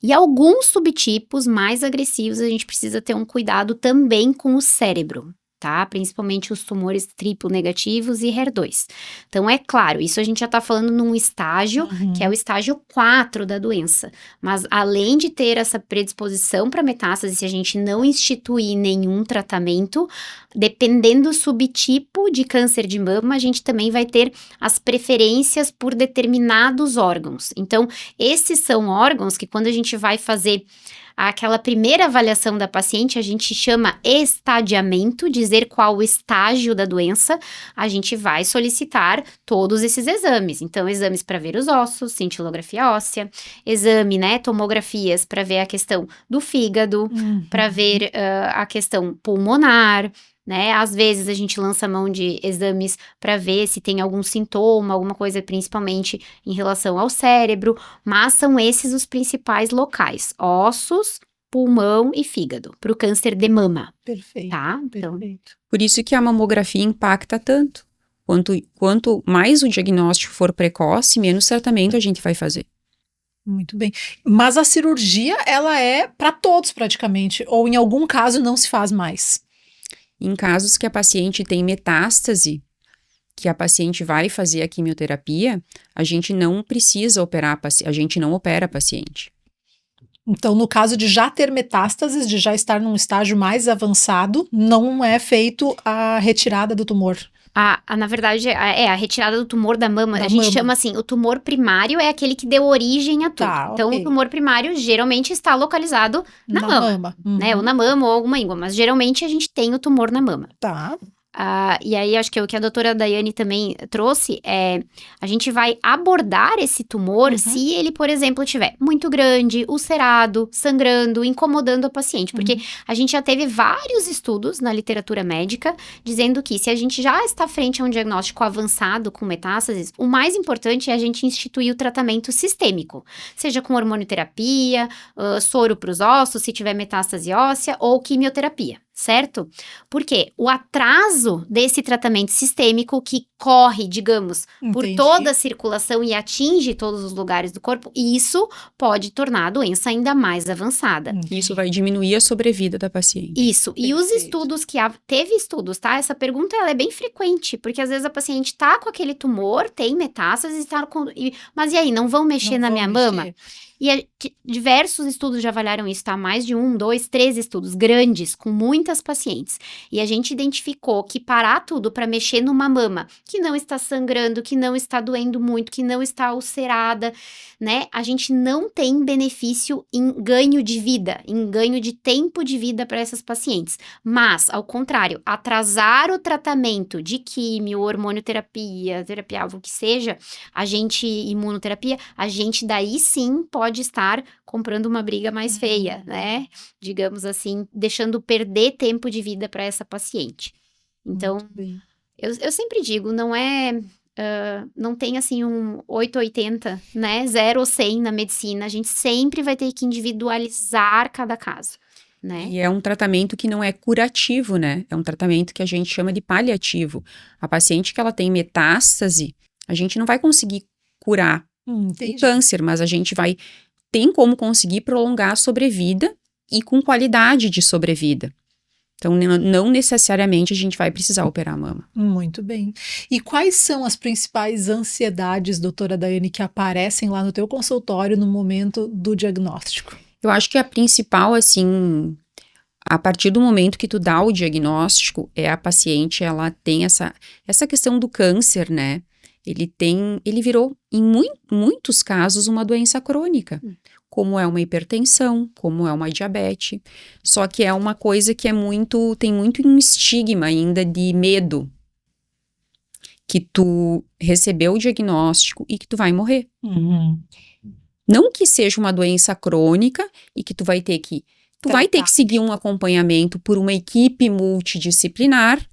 E alguns subtipos mais agressivos, a gente precisa ter um cuidado também com o cérebro, tá? Principalmente os tumores triplo negativos e HER2. Então, é claro, isso a gente já tá falando num estágio, que é o estágio 4 da doença. Mas, além de ter essa predisposição para metástase, se a gente não instituir nenhum tratamento, dependendo do subtipo de câncer de mama, a gente também vai ter as preferências por determinados órgãos. Então, esses são órgãos que quando a gente vai fazer aquela primeira avaliação da paciente, a gente chama estadiamento, dizer qual o estágio da doença, a gente vai solicitar todos esses exames. Então, exames para ver os ossos, cintilografia óssea, exame, né, tomografias para ver a questão do fígado, para ver a questão pulmonar, né? Às vezes a gente lança mão de exames para ver se tem algum sintoma, alguma coisa principalmente em relação ao cérebro, mas são esses os principais locais: ossos, pulmão e fígado, para o câncer de mama. Perfeito. Tá? Então, Por isso que a mamografia impacta tanto. Quanto mais o diagnóstico for precoce, menos tratamento a gente vai fazer. Muito bem. Mas a cirurgia, ela é para todos praticamente, ou em algum caso não se faz mais? Em casos que a paciente tem metástase, que a paciente vai fazer a quimioterapia, a gente não precisa operar, a gente não opera a paciente. Então, no caso de já ter metástases, de já estar num estágio mais avançado, não é feito a retirada do tumor. Na verdade, a retirada do tumor da mama, a gente chama assim, o tumor primário é aquele que deu origem a tudo. Então, o tumor primário geralmente está localizado na mama. Né? Ou na mama ou alguma íngua, mas geralmente a gente tem o tumor na mama. Tá. E aí, acho que o que a doutora Daiane também trouxe é, a gente vai abordar esse tumor se ele, por exemplo, estiver muito grande, ulcerado, sangrando, incomodando a paciente. Porque a gente já teve vários estudos na literatura médica dizendo que se a gente já está frente a um diagnóstico avançado com metástases, o mais importante é a gente instituir o tratamento sistêmico. Seja com hormonioterapia, soro para os ossos, se tiver metástase óssea, ou quimioterapia. Certo? Porque o atraso desse tratamento sistêmico que corre, digamos, por toda a circulação e atinge todos os lugares do corpo, isso pode tornar a doença ainda mais avançada. Isso vai diminuir a sobrevida da paciente. Isso. E os estudos que teve estudos, tá? Essa pergunta ela é bem frequente, porque às vezes a paciente tá com aquele tumor, tem metástases, mas e aí, não vão mexer na minha mama? E diversos estudos já avaliaram isso, tá? Mais de 1, 2, 3 estudos grandes, com muitas pacientes. E a gente identificou que parar tudo para mexer numa mama que não está sangrando, que não está doendo muito, que não está ulcerada, né? A gente não tem benefício em ganho de vida, em ganho de tempo de vida para essas pacientes. Mas, ao contrário, atrasar o tratamento de químio, hormonioterapia, terapia-alvo, que seja, imunoterapia, a gente daí sim pode estar comprando uma briga mais feia, né? Digamos assim, deixando perder tempo de vida para essa paciente. Então, eu sempre digo, não é... não tem assim um 880, né? 0 ou 100 na medicina. A gente sempre vai ter que individualizar cada caso, né? E é um tratamento que não é curativo, né? É um tratamento que a gente chama de paliativo. A paciente que ela tem metástase, a gente não vai conseguir curar o câncer, mas a gente tem como conseguir prolongar a sobrevida e com qualidade de sobrevida. Então, não necessariamente a gente vai precisar operar a mama. Muito bem. E quais são as principais ansiedades, doutora Daiane, que aparecem lá no teu consultório no momento do diagnóstico? Eu acho que a principal, assim, a partir do momento que tu dá o diagnóstico, a paciente, ela tem essa questão do câncer, né? Ele virou, em muitos casos, uma doença crônica, como é uma hipertensão, como é uma diabetes. Só que é uma coisa que tem muito um estigma ainda de medo, que tu recebeu o diagnóstico e que tu vai morrer. Não que seja uma doença crônica e que tu vai ter que seguir um acompanhamento por uma equipe multidisciplinar,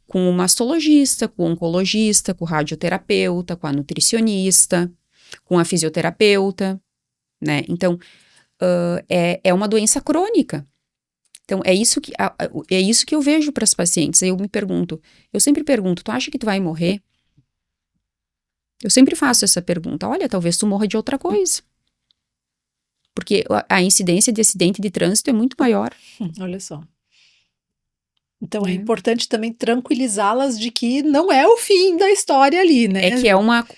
com o mastologista, com o oncologista, com o radioterapeuta, com a nutricionista, com a fisioterapeuta, né? Então, é uma doença crônica. Então, é isso que eu vejo para as pacientes. Aí eu sempre pergunto, tu acha que tu vai morrer? Eu sempre faço essa pergunta. Olha, talvez tu morra de outra coisa. Porque a incidência de acidente de trânsito é muito maior. Olha só. Então é importante também tranquilizá-las de que não é o fim da história ali, né? É que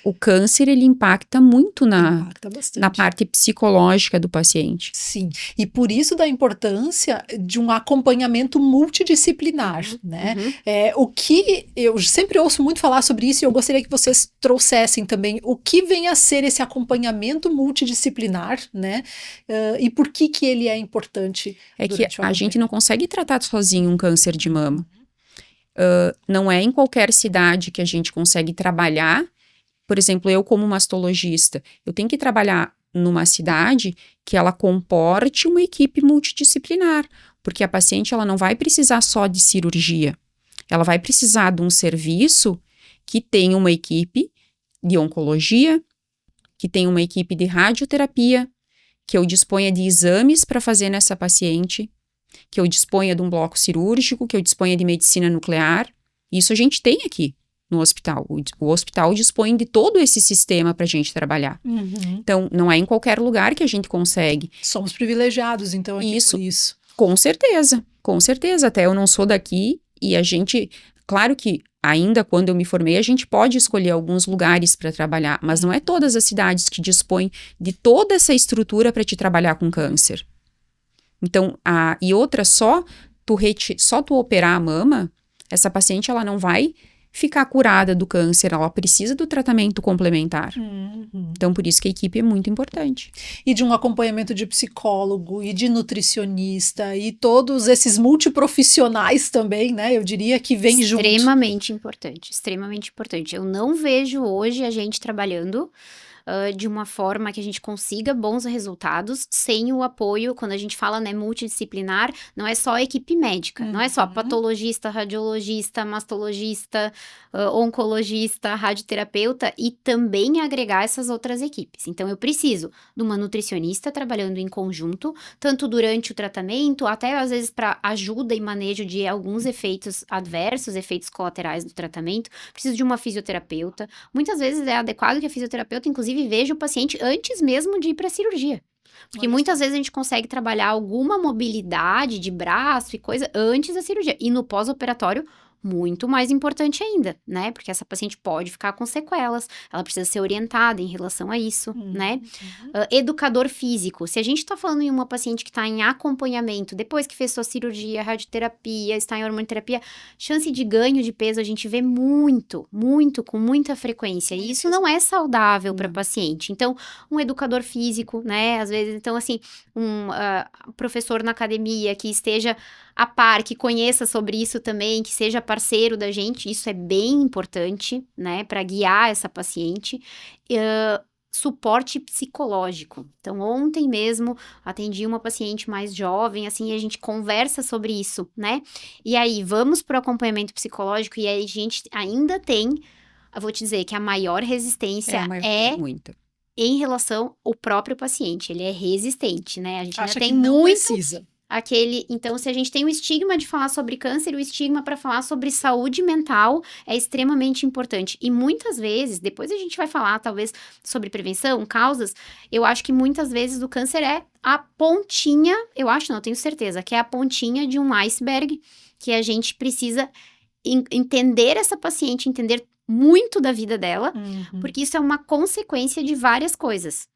o câncer, ele impacta muito na parte psicológica do paciente. Sim, e por isso da importância de um acompanhamento multidisciplinar, né? O que eu sempre ouço muito falar sobre isso e eu gostaria que vocês trouxessem também o que vem a ser esse acompanhamento multidisciplinar, né? E por que ele é importante. É que a gente não consegue tratar sozinho um câncer de mama. Não é em qualquer cidade que a gente consegue trabalhar. Por exemplo, eu como mastologista, eu tenho que trabalhar numa cidade que ela comporte uma equipe multidisciplinar, porque a paciente ela não vai precisar só de cirurgia, ela vai precisar de um serviço que tenha uma equipe de oncologia, que tenha uma equipe de radioterapia, que eu disponha de exames para fazer nessa paciente, que eu disponha de um bloco cirúrgico, que eu disponha de medicina nuclear. Isso a gente tem aqui no hospital. O hospital dispõe de todo esse sistema para a gente trabalhar. Então, não é em qualquer lugar que a gente consegue. Somos privilegiados, então, aqui por isso. Com certeza. Até eu não sou daqui e a gente... Claro que ainda quando eu me formei, a gente pode escolher alguns lugares para trabalhar, mas não é todas as cidades que dispõem de toda essa estrutura para te trabalhar com câncer. Então, e outra, só tu operar a mama, essa paciente ela não vai ficar curada do câncer, ela precisa do tratamento complementar. Então, por isso que a equipe é muito importante. E de um acompanhamento de psicólogo e de nutricionista e todos esses multiprofissionais também, né? Eu diria que vem junto. Extremamente importante. Eu não vejo hoje a gente trabalhando de uma forma que a gente consiga bons resultados sem o apoio, quando a gente fala, né, multidisciplinar, não é só a equipe médica, não é só patologista, radiologista, mastologista, oncologista, radioterapeuta e também agregar essas outras equipes. Então, eu preciso de uma nutricionista trabalhando em conjunto, tanto durante o tratamento, até às vezes para ajuda e manejo de alguns efeitos adversos, efeitos colaterais do tratamento, preciso de uma fisioterapeuta. Muitas vezes é adequado que a fisioterapeuta, inclusive, veja o paciente antes mesmo de ir para a cirurgia. Porque muitas vezes a gente consegue trabalhar alguma mobilidade de braço e coisa antes da cirurgia. E no pós-operatório, muito mais importante ainda, né? Porque essa paciente pode ficar com sequelas, ela precisa ser orientada em relação a isso, né? Educador físico. Se a gente tá falando em uma paciente que tá em acompanhamento, depois que fez sua cirurgia, radioterapia, está em hormonoterapia, chance de ganho de peso a gente vê muito, com muita frequência. E isso não é saudável para paciente. Então, um educador físico, né? Às vezes, então, assim, um professor na academia que esteja a par, que conheça sobre isso também, que seja parceiro da gente, isso é bem importante, né, para guiar essa paciente. Suporte psicológico. Então, ontem mesmo, atendi uma paciente mais jovem, assim, a gente conversa sobre isso, né? E aí, vamos pro acompanhamento psicológico, e aí a gente ainda tem, eu vou te dizer que a maior resistência em relação ao próprio paciente, ele é resistente, né? A gente ainda tem muito... Então, se a gente tem o estigma de falar sobre câncer, o estigma para falar sobre saúde mental é extremamente importante. E muitas vezes, depois a gente vai falar, talvez, sobre prevenção, causas, eu acho que muitas vezes o câncer é a pontinha, eu tenho certeza, que é a pontinha de um iceberg, que a gente precisa entender essa paciente, entender muito da vida dela, porque isso é uma consequência de várias coisas.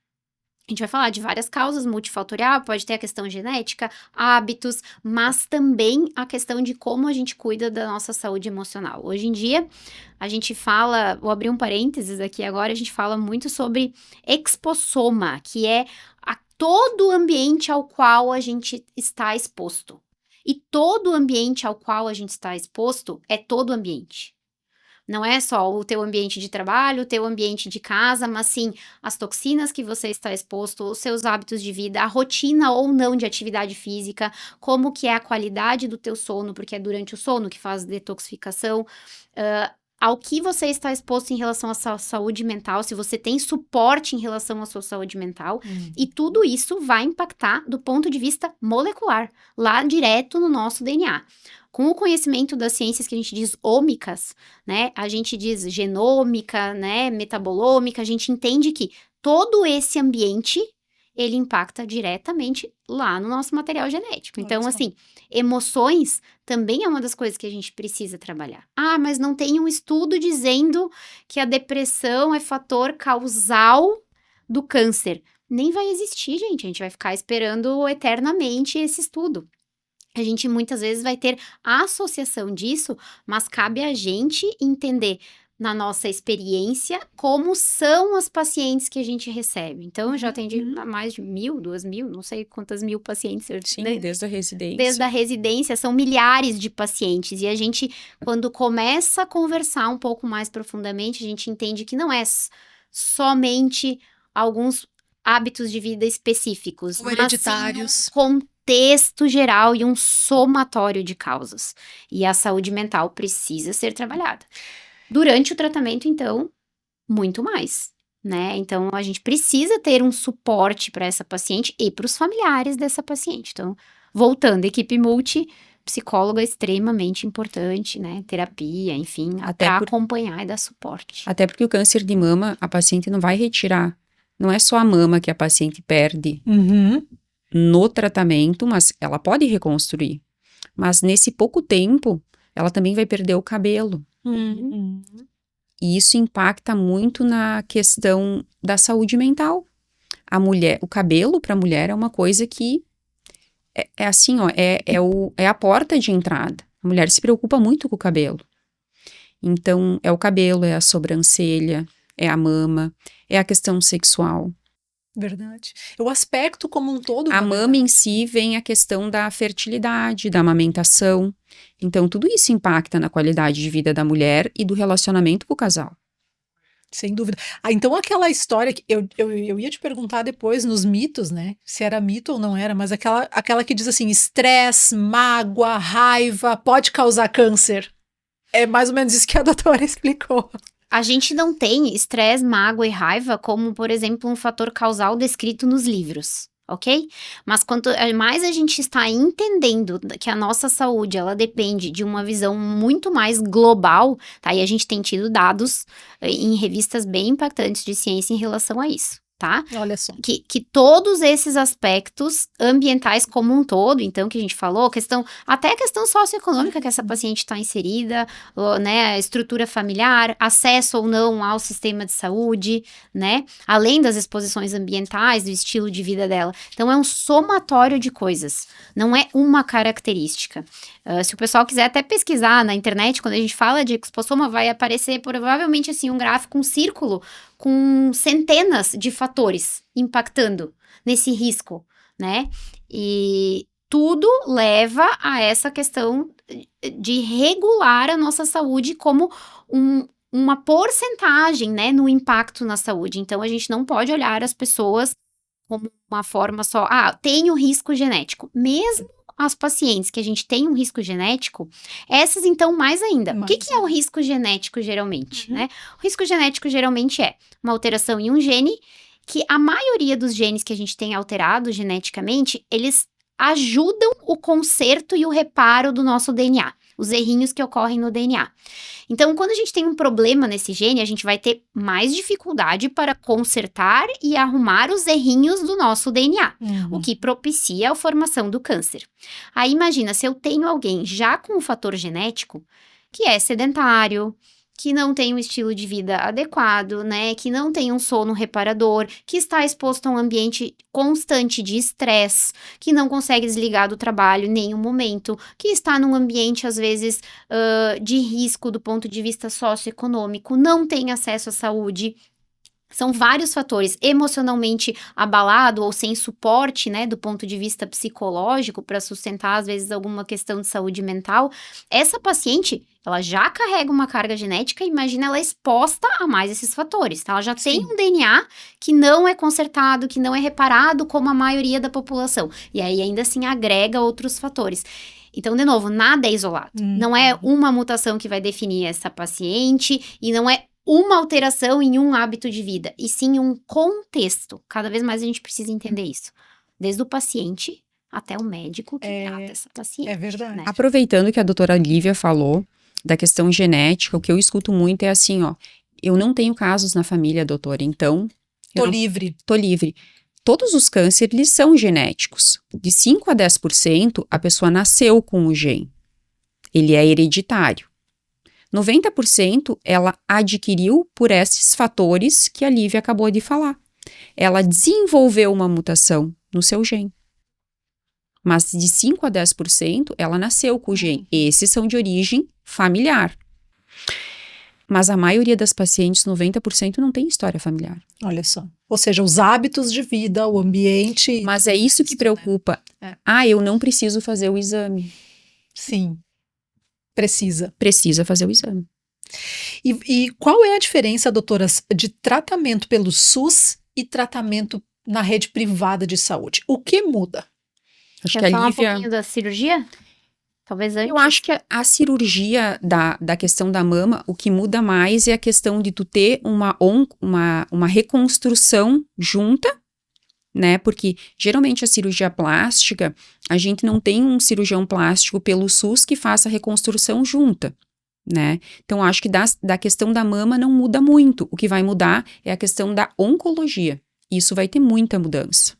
A gente vai falar de várias causas, multifatorial, pode ter a questão genética, hábitos, mas também a questão de como a gente cuida da nossa saúde emocional. Hoje em dia, a gente fala, vou abrir um parênteses aqui agora, a gente fala muito sobre expossoma, que é todo o ambiente ao qual a gente está exposto. E todo o ambiente ao qual a gente está exposto é todo o ambiente. Não é só o teu ambiente de trabalho, o teu ambiente de casa, mas sim as toxinas que você está exposto, os seus hábitos de vida, a rotina ou não de atividade física, como que é a qualidade do teu sono, porque é durante o sono que faz detoxificação, ao que você está exposto em relação à sua saúde mental, se você tem suporte em relação à sua saúde mental, e tudo isso vai impactar do ponto de vista molecular, lá direto no nosso DNA. Com o conhecimento das ciências que a gente diz ômicas, né, a gente diz genômica, né, metabolômica, a gente entende que todo esse ambiente, ele impacta diretamente lá no nosso material genético. Então, assim, emoções também é uma das coisas que a gente precisa trabalhar. Ah, mas não tem um estudo dizendo que a depressão é fator causal do câncer. Nem vai existir, gente. A gente vai ficar esperando eternamente esse estudo. A gente muitas vezes vai ter a associação disso, mas cabe a gente entender na nossa experiência como são as pacientes que a gente recebe. Então, eu já atendi mais de 1.000, 2.000, não sei quantas mil pacientes. Sim, desde a residência. Desde a residência, são milhares de pacientes. E a gente, quando começa a conversar um pouco mais profundamente, a gente entende que não é somente alguns hábitos de vida específicos, ou hereditários, contexto geral e um somatório de causas. E a saúde mental precisa ser trabalhada. Durante o tratamento, então, muito mais, né? Então, a gente precisa ter um suporte para essa paciente e para os familiares dessa paciente. Então, voltando, equipe multi, psicóloga é extremamente importante, né? Terapia, enfim, para acompanhar e dar suporte. Até porque o câncer de mama, a paciente não vai retirar. Não é só a mama que a paciente perde no tratamento, mas ela pode reconstruir. Mas nesse pouco tempo, ela também vai perder o cabelo. E isso impacta muito na questão da saúde mental. A mulher, o cabelo para a mulher é uma coisa que é assim, ó, é a porta de entrada. A mulher se preocupa muito com o cabelo. Então, é o cabelo, é a sobrancelha, é a mama, é a questão sexual. Verdade. O aspecto como um todo. A mama em si vem a questão da fertilidade, da amamentação. Então, tudo isso impacta na qualidade de vida da mulher e do relacionamento com o casal. Sem dúvida. Então, aquela história que eu ia te perguntar depois nos mitos, né? Se era mito ou não era, mas aquela que diz assim, estresse, mágoa, raiva, pode causar câncer. É mais ou menos isso que a doutora explicou. A gente não tem estresse, mágoa e raiva como, por exemplo, um fator causal descrito nos livros, ok? Mas quanto mais a gente está entendendo que a nossa saúde, ela depende de uma visão muito mais global, tá? E a gente tem tido dados em revistas bem impactantes de ciência em relação a isso. Tá? Olha só. Que todos esses aspectos ambientais como um todo, então, que a gente falou, até a questão socioeconômica que essa paciente está inserida, né, a estrutura familiar, acesso ou não ao sistema de saúde, né, além das exposições ambientais, do estilo de vida dela. Então, é um somatório de coisas, não é uma característica. Se o pessoal quiser até pesquisar na internet, quando a gente fala de expossoma, vai aparecer provavelmente assim um gráfico, um círculo com centenas de fatores impactando nesse risco, né? E tudo leva a essa questão de regular a nossa saúde como uma porcentagem, né, no impacto na saúde. Então, a gente não pode olhar as pessoas como uma forma só, tem o risco genético. Mesmo as pacientes que a gente tem um risco genético, essas então mais ainda. O que é o risco genético geralmente, né? O risco genético geralmente é uma alteração em um gene, que a maioria dos genes que a gente tem alterado geneticamente, eles ajudam o conserto e o reparo do nosso DNA, os errinhos que ocorrem no DNA. Então, quando a gente tem um problema nesse gene, a gente vai ter mais dificuldade para consertar e arrumar os errinhos do nosso DNA, o que propicia a formação do câncer. Aí, imagina, se eu tenho alguém já com um fator genético, que é sedentário, que não tem um estilo de vida adequado, né? Que não tem um sono reparador, que está exposto a um ambiente constante de estresse, que não consegue desligar do trabalho em nenhum momento, que está num ambiente, às vezes, de risco do ponto de vista socioeconômico, não tem acesso à saúde. São vários fatores, emocionalmente abalado ou sem suporte, né, do ponto de vista psicológico, para sustentar, às vezes, alguma questão de saúde mental. Essa paciente, ela já carrega uma carga genética, imagina ela exposta a mais esses fatores, tá? Ela já tem um DNA que não é consertado, que não é reparado como a maioria da população. E aí, ainda assim, agrega outros fatores. Então, de novo, nada é isolado. Não é uma mutação que vai definir essa paciente e não é uma alteração em um hábito de vida, e sim um contexto. Cada vez mais a gente precisa entender isso. Desde o paciente até o médico que trata essa paciente. É verdade. Né? Aproveitando que a doutora Lívia falou da questão genética, o que eu escuto muito é assim, ó, eu não tenho casos na família, doutora, então... Tô livre. Todos os cânceres, eles são genéticos. De 5 a 10%, a pessoa nasceu com o gene. Ele é hereditário. 90% ela adquiriu por esses fatores que a Lívia acabou de falar. Ela desenvolveu uma mutação no seu gene. Mas de 5 a 10% ela nasceu com o gene. Esses são de origem familiar. Mas a maioria das pacientes, 90%, não tem história familiar. Olha só. Ou seja, os hábitos de vida, o ambiente... Mas é isso que preocupa. Eu não preciso fazer o exame. Sim. Precisa fazer o exame. E qual é a diferença, doutoras, de tratamento pelo SUS e tratamento na rede privada de saúde? O que muda? Acho Quer falar um pouquinho da cirurgia? Talvez antes. Eu acho que a cirurgia da questão da mama, o que muda mais é a questão de tu ter uma reconstrução junta, né? Porque geralmente a cirurgia plástica, a gente não tem um cirurgião plástico pelo SUS que faça a reconstrução junta, né? Então, acho que da questão da mama não muda muito. O que vai mudar é a questão da oncologia. Isso vai ter muita mudança.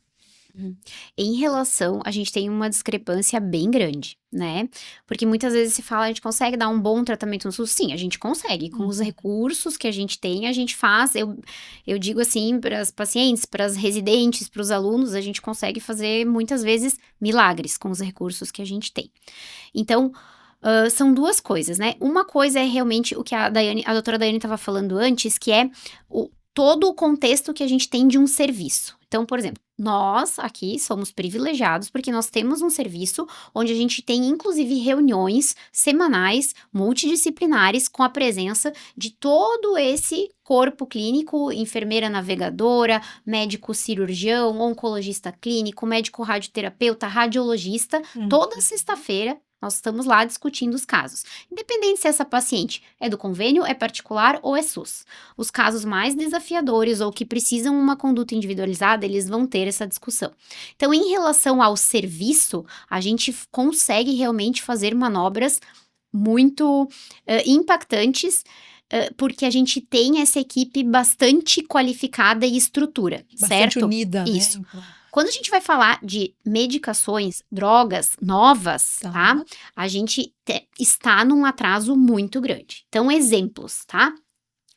Em relação, a gente tem uma discrepância bem grande, né? Porque muitas vezes se fala, a gente consegue dar um bom tratamento no SUS? Sim, a gente consegue. Com os recursos que a gente tem, a gente faz. Eu digo assim, para as pacientes, para as residentes, para os alunos, a gente consegue fazer muitas vezes milagres com os recursos que a gente tem. Então, são duas coisas, né? Uma coisa é realmente o que a doutora Daiane estava falando antes, que é todo o contexto que a gente tem de um serviço. Então, por exemplo, nós aqui somos privilegiados porque nós temos um serviço onde a gente tem, inclusive, reuniões semanais, multidisciplinares, com a presença de todo esse corpo clínico, enfermeira navegadora, médico cirurgião, oncologista clínico, médico radioterapeuta, radiologista, toda sexta-feira. Nós estamos lá discutindo os casos. Independente se essa paciente é do convênio, é particular ou é SUS. Os casos mais desafiadores ou que precisam uma conduta individualizada, eles vão ter essa discussão. Então, em relação ao serviço, a gente consegue realmente fazer manobras muito impactantes, porque a gente tem essa equipe bastante qualificada e estrutura, bastante certo? Unida, Isso. Né? Quando a gente vai falar de medicações, drogas novas, tá? A gente está num atraso muito grande. Então, exemplos, tá?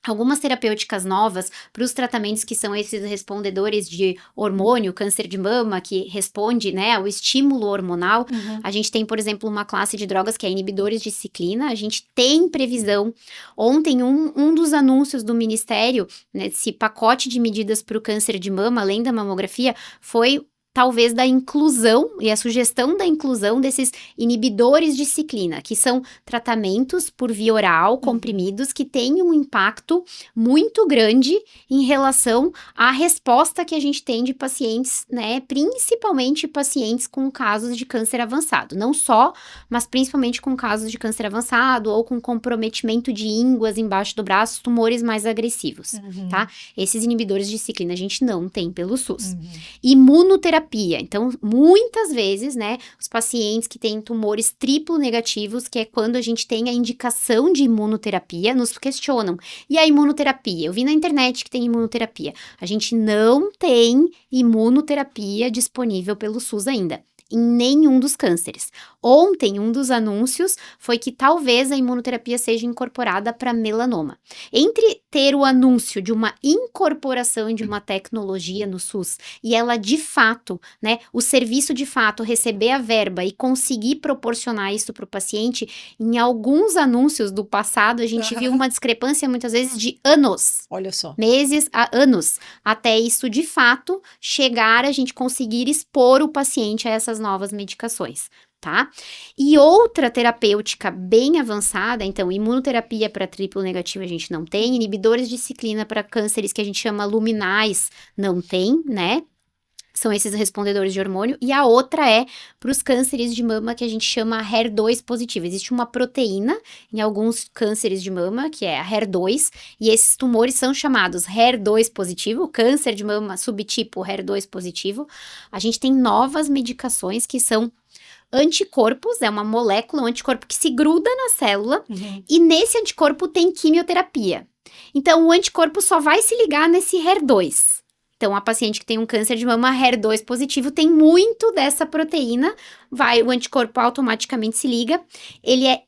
Algumas terapêuticas novas para os tratamentos que são esses respondedores de hormônio, câncer de mama, que responde, né, ao estímulo hormonal. A gente tem, por exemplo, uma classe de drogas que é inibidores de ciclina. A gente tem previsão. Ontem, um dos anúncios do Ministério, né, desse pacote de medidas para o câncer de mama, além da mamografia, foi talvez da inclusão e a sugestão da inclusão desses inibidores de ciclina, que são tratamentos por via oral, comprimidos, que têm um impacto muito grande em relação à resposta que a gente tem de pacientes, né, principalmente pacientes com casos de câncer avançado, não só, mas principalmente com casos de câncer avançado ou com comprometimento de ínguas embaixo do braço, tumores mais agressivos, tá? Esses inibidores de ciclina a gente não tem pelo SUS. Imunoterapia. Então, muitas vezes, né, os pacientes que têm tumores triplo negativos, que é quando a gente tem a indicação de imunoterapia, nos questionam. E a imunoterapia? Eu vi na internet que tem imunoterapia. A gente não tem imunoterapia disponível pelo SUS ainda. em nenhum dos cânceres. Ontem, um dos anúncios foi que talvez a imunoterapia seja incorporada para melanoma. Entre ter o anúncio de uma incorporação de uma tecnologia no SUS e ela de fato, né, o serviço de fato receber a verba e conseguir proporcionar isso para o paciente, em alguns anúncios do passado a gente viu uma discrepância muitas vezes de anos. Olha só. Meses a anos, até isso de fato chegar a gente conseguir expor o paciente a essas novas medicações. Tá? E outra terapêutica bem avançada, então, imunoterapia para triplo negativo a gente não tem, inibidores de ciclina para cânceres que a gente chama luminais não tem, né? São esses respondedores de hormônio. E a outra é para os cânceres de mama que a gente chama HER2 positivo. Existe uma proteína em alguns cânceres de mama, que é a HER2, e esses tumores são chamados HER2 positivo, câncer de mama subtipo HER2 positivo. A gente tem novas medicações que são anticorpos, é uma molécula, um anticorpo que se gruda na célula, e nesse anticorpo tem quimioterapia. Então, o anticorpo só vai se ligar nesse HER2. Então, a paciente que tem um câncer de mama HER2 positivo tem muito dessa proteína, o anticorpo automaticamente se liga, ele é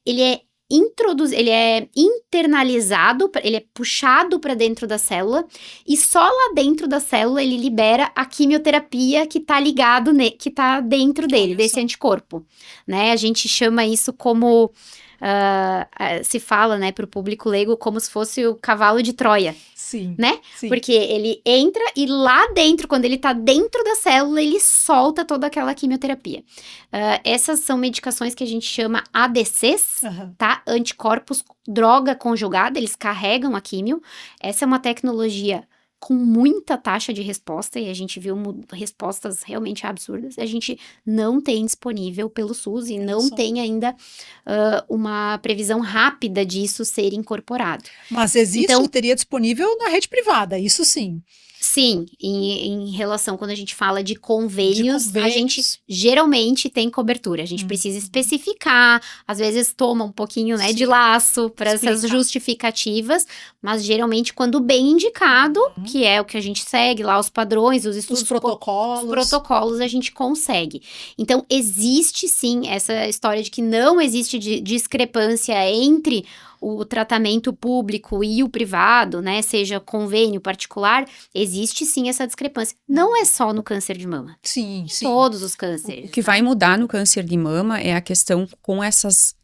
internalizado, ele é puxado para dentro da célula e só lá dentro da célula ele libera a quimioterapia que tá ligado, que tá dentro dele, desse anticorpo, né? A gente chama isso como, se fala, né, pro público leigo como se fosse o cavalo de Troia. Sim. Né? Sim. Porque ele entra e lá dentro, quando ele tá dentro da célula, ele solta toda aquela quimioterapia. Essas são medicações que a gente chama ADCs, tá? Anticorpos, droga conjugada, eles carregam a químio. Essa é uma tecnologia com muita taxa de resposta, e a gente viu respostas realmente absurdas. A gente não tem disponível pelo SUS e não tem ainda uma previsão rápida disso ser incorporado. Mas existe, então, teria disponível na rede privada, isso sim. Sim, em relação, quando a gente fala de convênios, a gente geralmente tem cobertura. A gente precisa especificar, às vezes toma um pouquinho, né, de laço para essas justificativas, mas geralmente quando bem indicado, que é o que a gente segue lá, os padrões, os estudos, os protocolos, a gente consegue. Então, existe sim essa história de que não existe discrepância entre o tratamento público e o privado, né, seja convênio particular, existe sim essa discrepância. Não é só no câncer de mama. Sim. Todos os cânceres. O que vai mudar no câncer de mama é a questão com essas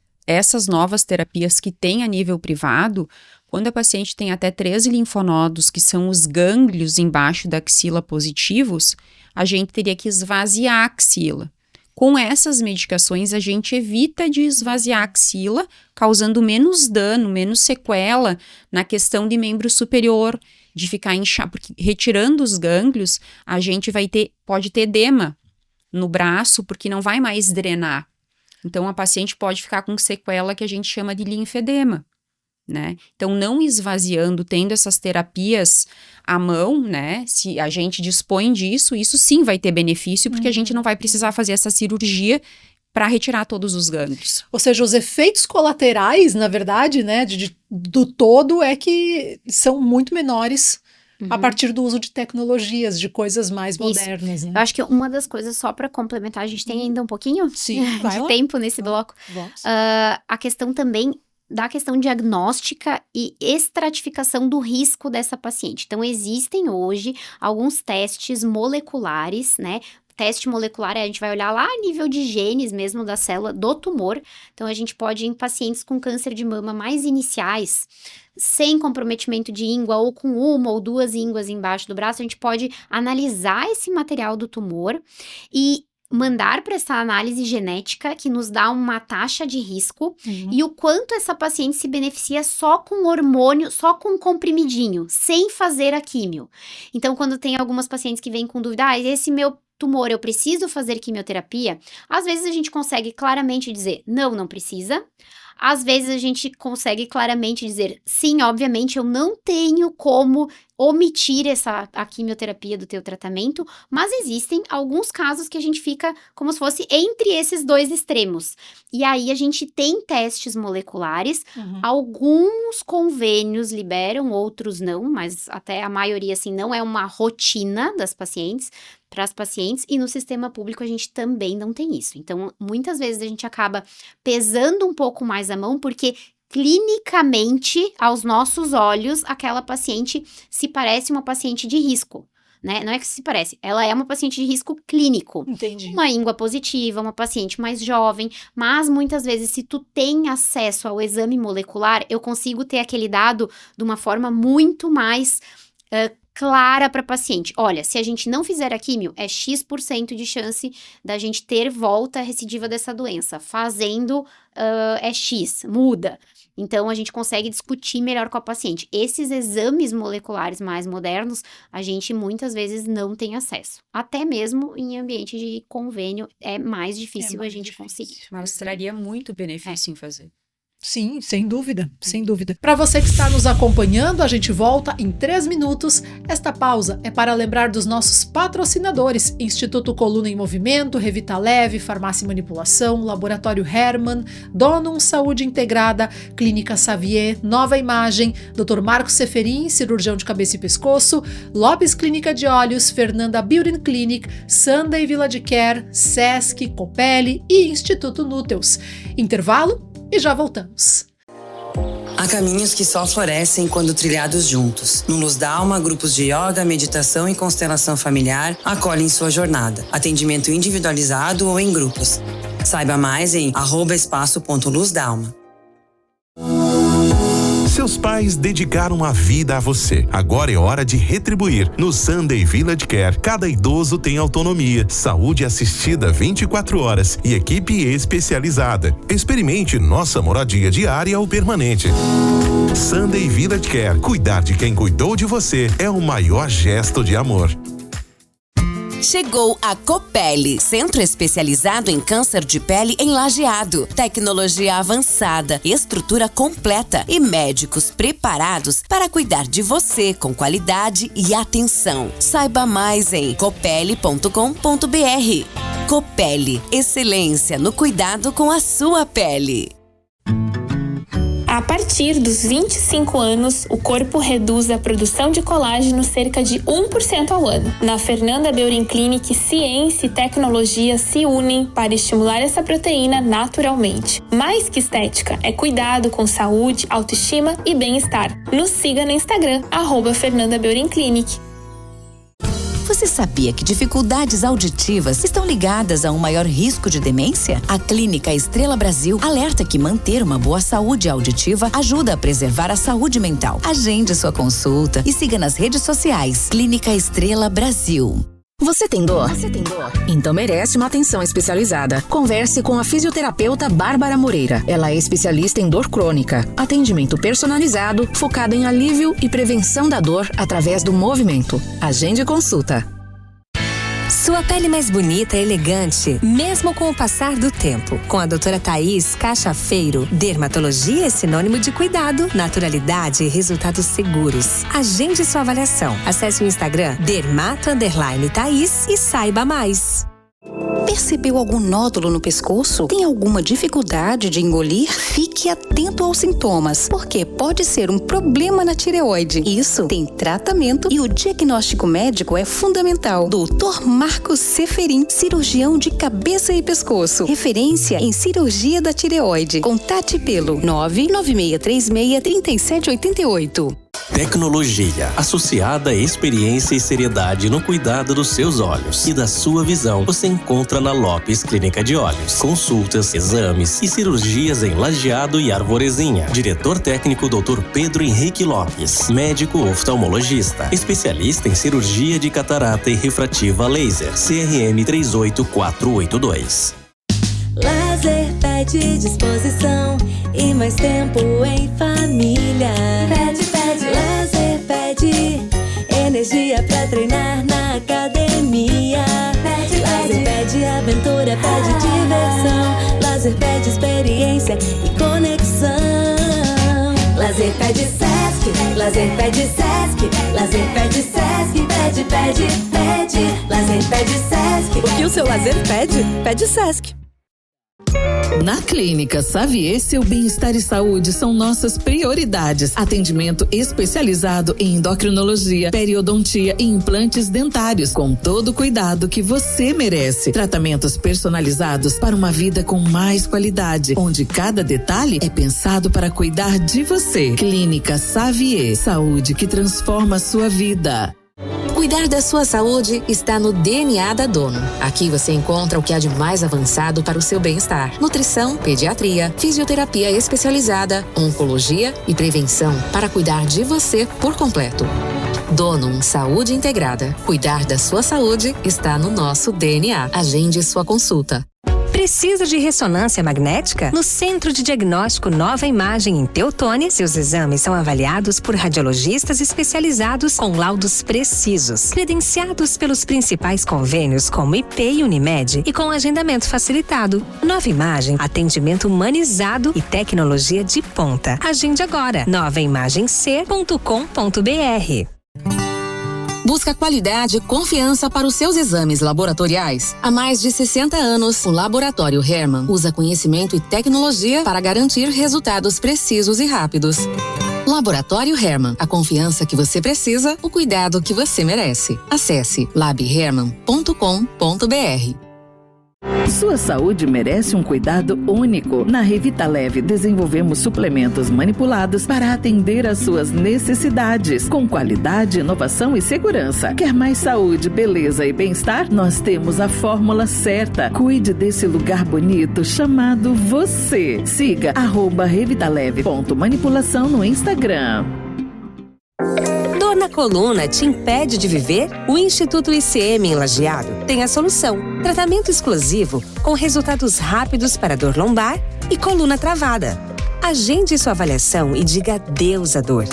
novas terapias que tem a nível privado, quando a paciente tem até 3 linfonodos, que são os gânglios embaixo da axila positivos, a gente teria que esvaziar a axila. Com essas medicações, a gente evita de esvaziar a axila, causando menos dano, menos sequela na questão de membro superior, de ficar inchado, porque retirando os gânglios, a gente pode ter edema no braço, porque não vai mais drenar. Então, a paciente pode ficar com sequela que a gente chama de linfedema, né? Então, não esvaziando, tendo essas terapias à mão, né? Se a gente dispõe disso, isso sim vai ter benefício, porque a gente não vai precisar fazer essa cirurgia para retirar todos os gânglios. Ou seja, os efeitos colaterais, na verdade, né, do todo é que são muito menores a partir do uso de tecnologias, de coisas mais modernas. Né? Eu acho que uma das coisas, só para complementar, a gente tem ainda um pouquinho de tempo nesse bloco. A questão também da questão diagnóstica e estratificação do risco dessa paciente. Então, existem hoje alguns testes moleculares, né? Teste molecular, a gente vai olhar lá a nível de genes mesmo da célula do tumor. Então, a gente pode, em pacientes com câncer de mama mais iniciais, sem comprometimento de íngua ou com uma ou duas ínguas embaixo do braço, a gente pode analisar esse material do tumor e mandar para essa análise genética que nos dá uma taxa de risco e o quanto essa paciente se beneficia só com hormônio, só com comprimidinho, sem fazer a químio. Então, quando tem algumas pacientes que vêm com dúvida, esse meu tumor, eu preciso fazer quimioterapia? Às vezes a gente consegue claramente dizer, não precisa. Às vezes a gente consegue claramente dizer, sim, obviamente eu não tenho como omitir a quimioterapia do teu tratamento, mas existem alguns casos que a gente fica como se fosse entre esses dois extremos. E aí a gente tem testes moleculares, alguns convênios liberam, outros não, mas até a maioria, assim, não é uma rotina das pacientes. para as pacientes, e no sistema público a gente também não tem isso. Então, muitas vezes a gente acaba pesando um pouco mais a mão, porque clinicamente, aos nossos olhos, aquela paciente se parece uma paciente de risco. Né? Não é que se parece, ela é uma paciente de risco clínico. Entendi. Uma íngua positiva, uma paciente mais jovem, mas muitas vezes se tu tem acesso ao exame molecular, eu consigo ter aquele dado de uma forma muito mais clara para a paciente. Olha, se a gente não fizer a químio, é X% de chance da gente ter volta recidiva dessa doença. Fazendo, é X, muda. Então, a gente consegue discutir melhor com a paciente. Esses exames moleculares mais modernos, a gente muitas vezes não tem acesso. Até mesmo em ambiente de convênio, é mais difícil a gente conseguir. Mas traria muito benefício em fazer. Sim, sem dúvida, sem dúvida. Para você que está nos acompanhando, a gente volta em 3 minutos. Esta pausa é para lembrar dos nossos patrocinadores: Instituto Coluna em Movimento, Revita Leve, Farmácia e Manipulação, Laboratório Hermann, Donum Saúde Integrada, Clínica Xavier, Nova Imagem, Dr. Marcos Seferin, cirurgião de cabeça e pescoço, Lopes Clínica de Olhos, Fernanda Beauty Clinic, Sunday Village Care, Sesc, Copelli e Instituto Núteus. Intervalo e já voltamos. Há caminhos que só florescem quando trilhados juntos. No Luz da Alma, grupos de yoga, meditação e constelação familiar acolhem sua jornada. Atendimento individualizado ou em grupos. Saiba mais em @espaço.luzdalma. Seus pais dedicaram a vida a você. Agora é hora de retribuir. No Sunday Village Care, cada idoso tem autonomia, saúde assistida 24 horas e equipe especializada. Experimente nossa moradia diária ou permanente. Sunday Village Care. Cuidar de quem cuidou de você é o maior gesto de amor. Chegou a Copelli, centro especializado em câncer de pele em Lajeado. Tecnologia avançada, estrutura completa e médicos preparados para cuidar de você com qualidade e atenção. Saiba mais em copelli.com.br. Copelli, excelência no cuidado com a sua pele. A partir dos 25 anos, o corpo reduz a produção de colágeno cerca de 1% ao ano. Na Fernanda Beauty Clinic, ciência e tecnologia se unem para estimular essa proteína naturalmente. Mais que estética, é cuidado com saúde, autoestima e bem-estar. Nos siga no Instagram, @Fernanda Beauty Clinic. Você sabia que dificuldades auditivas estão ligadas a um maior risco de demência? A Clínica Estrela Brasil alerta que manter uma boa saúde auditiva ajuda a preservar a saúde mental. Agende sua consulta e siga nas redes sociais. Clínica Estrela Brasil. Você tem dor? Então merece uma atenção especializada. Converse com a fisioterapeuta Bárbara Moreira. Ela é especialista em dor crônica. Atendimento personalizado, focado em alívio e prevenção da dor através do movimento. Agende consulta. Sua pele mais bonita e elegante, mesmo com o passar do tempo. Com a doutora Thaís Cachafeiro, dermatologia é sinônimo de cuidado, naturalidade e resultados seguros. Agende sua avaliação. Acesse o Instagram dermato_Thaís e saiba mais. Percebeu algum nódulo no pescoço? Tem alguma dificuldade de engolir? Fique atento aos sintomas, porque pode ser um problema na tireoide. Isso tem tratamento e o diagnóstico médico é fundamental. Dr. Marcos Seferin, cirurgião de cabeça e pescoço. Referência em cirurgia da tireoide. Contate pelo 996363788. Tecnologia, associada à experiência e seriedade no cuidado dos seus olhos e da sua visão, você encontra na Lopes Clínica de Olhos. Consultas, exames e cirurgias em Lajeado e Arvorezinha. Diretor técnico Dr. Pedro Henrique Lopes. Médico oftalmologista. Especialista em cirurgia de catarata e refrativa laser. CRM 38482. Lazer pede disposição e mais tempo em família. Pede, lazer pede energia pra treinar na academia. Lazer pede aventura, pede diversão. Lazer pede experiência e conexão. Lazer pede Sesc, lazer pede Sesc, lazer pede Sesc, pede. Lazer pede Sesc. O que o seu lazer pede? Pede Sesc. Na Clínica Xavier, seu bem-estar e saúde são nossas prioridades. Atendimento especializado em endocrinologia, periodontia e implantes dentários, com todo o cuidado que você merece. Tratamentos personalizados para uma vida com mais qualidade, onde cada detalhe é pensado para cuidar de você. Clínica Xavier, saúde que transforma a sua vida. Cuidar da sua saúde está no DNA da Dono. Aqui você encontra o que há de mais avançado para o seu bem-estar. Nutrição, pediatria, fisioterapia especializada, oncologia e prevenção para cuidar de você por completo. Dono Saúde Integrada. Cuidar da sua saúde está no nosso DNA. Agende sua consulta. Precisa de ressonância magnética? No Centro de Diagnóstico Nova Imagem em Teutônia, seus exames são avaliados por radiologistas especializados com laudos precisos, credenciados pelos principais convênios como IP e Unimed e com agendamento facilitado. Nova Imagem, atendimento humanizado e tecnologia de ponta. Agende agora, novaimagemc.com.br. Busca qualidade e confiança para os seus exames laboratoriais. Há mais de 60 anos, o Laboratório Hermann usa conhecimento e tecnologia para garantir resultados precisos e rápidos. Laboratório Hermann, a confiança que você precisa, o cuidado que você merece. Acesse labhermann.com.br. Sua saúde merece um cuidado único. Na Revitaleve, desenvolvemos suplementos manipulados para atender às suas necessidades, com qualidade, inovação e segurança. Quer mais saúde, beleza e bem-estar? Nós temos a fórmula certa. Cuide desse lugar bonito chamado você. Siga @revitaleve.manipulação no Instagram. Dor na coluna te impede de viver? O Instituto ICM em Lajeado tem a solução. Tratamento exclusivo com resultados rápidos para dor lombar e coluna travada. Agende sua avaliação e diga adeus à dor.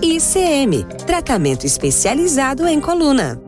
ICM, tratamento especializado em coluna.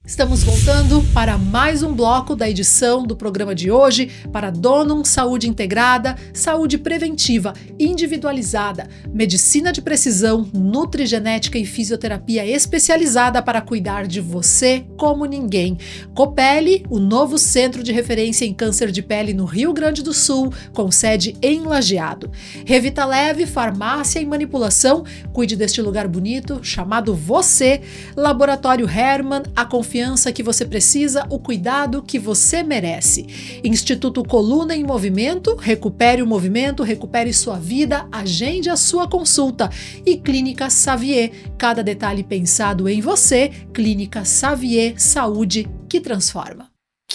Estamos voltando para mais um bloco da edição do programa de hoje para Donum Saúde Integrada, Saúde Preventiva Individualizada, Medicina de Precisão, Nutrigenética e Fisioterapia especializada para cuidar de você como ninguém. Copele, o novo centro de referência em câncer de pele no Rio Grande do Sul, com sede em Lajeado. Revitaleve, farmácia e manipulação, cuide deste lugar bonito chamado você. Laboratório Hermann, a confiança que você precisa, o cuidado que você merece. Instituto Coluna em Movimento, recupere o movimento, recupere sua vida, agende a sua consulta. E Clínica Xavier, cada detalhe pensado em você. Clínica Xavier, saúde que transforma.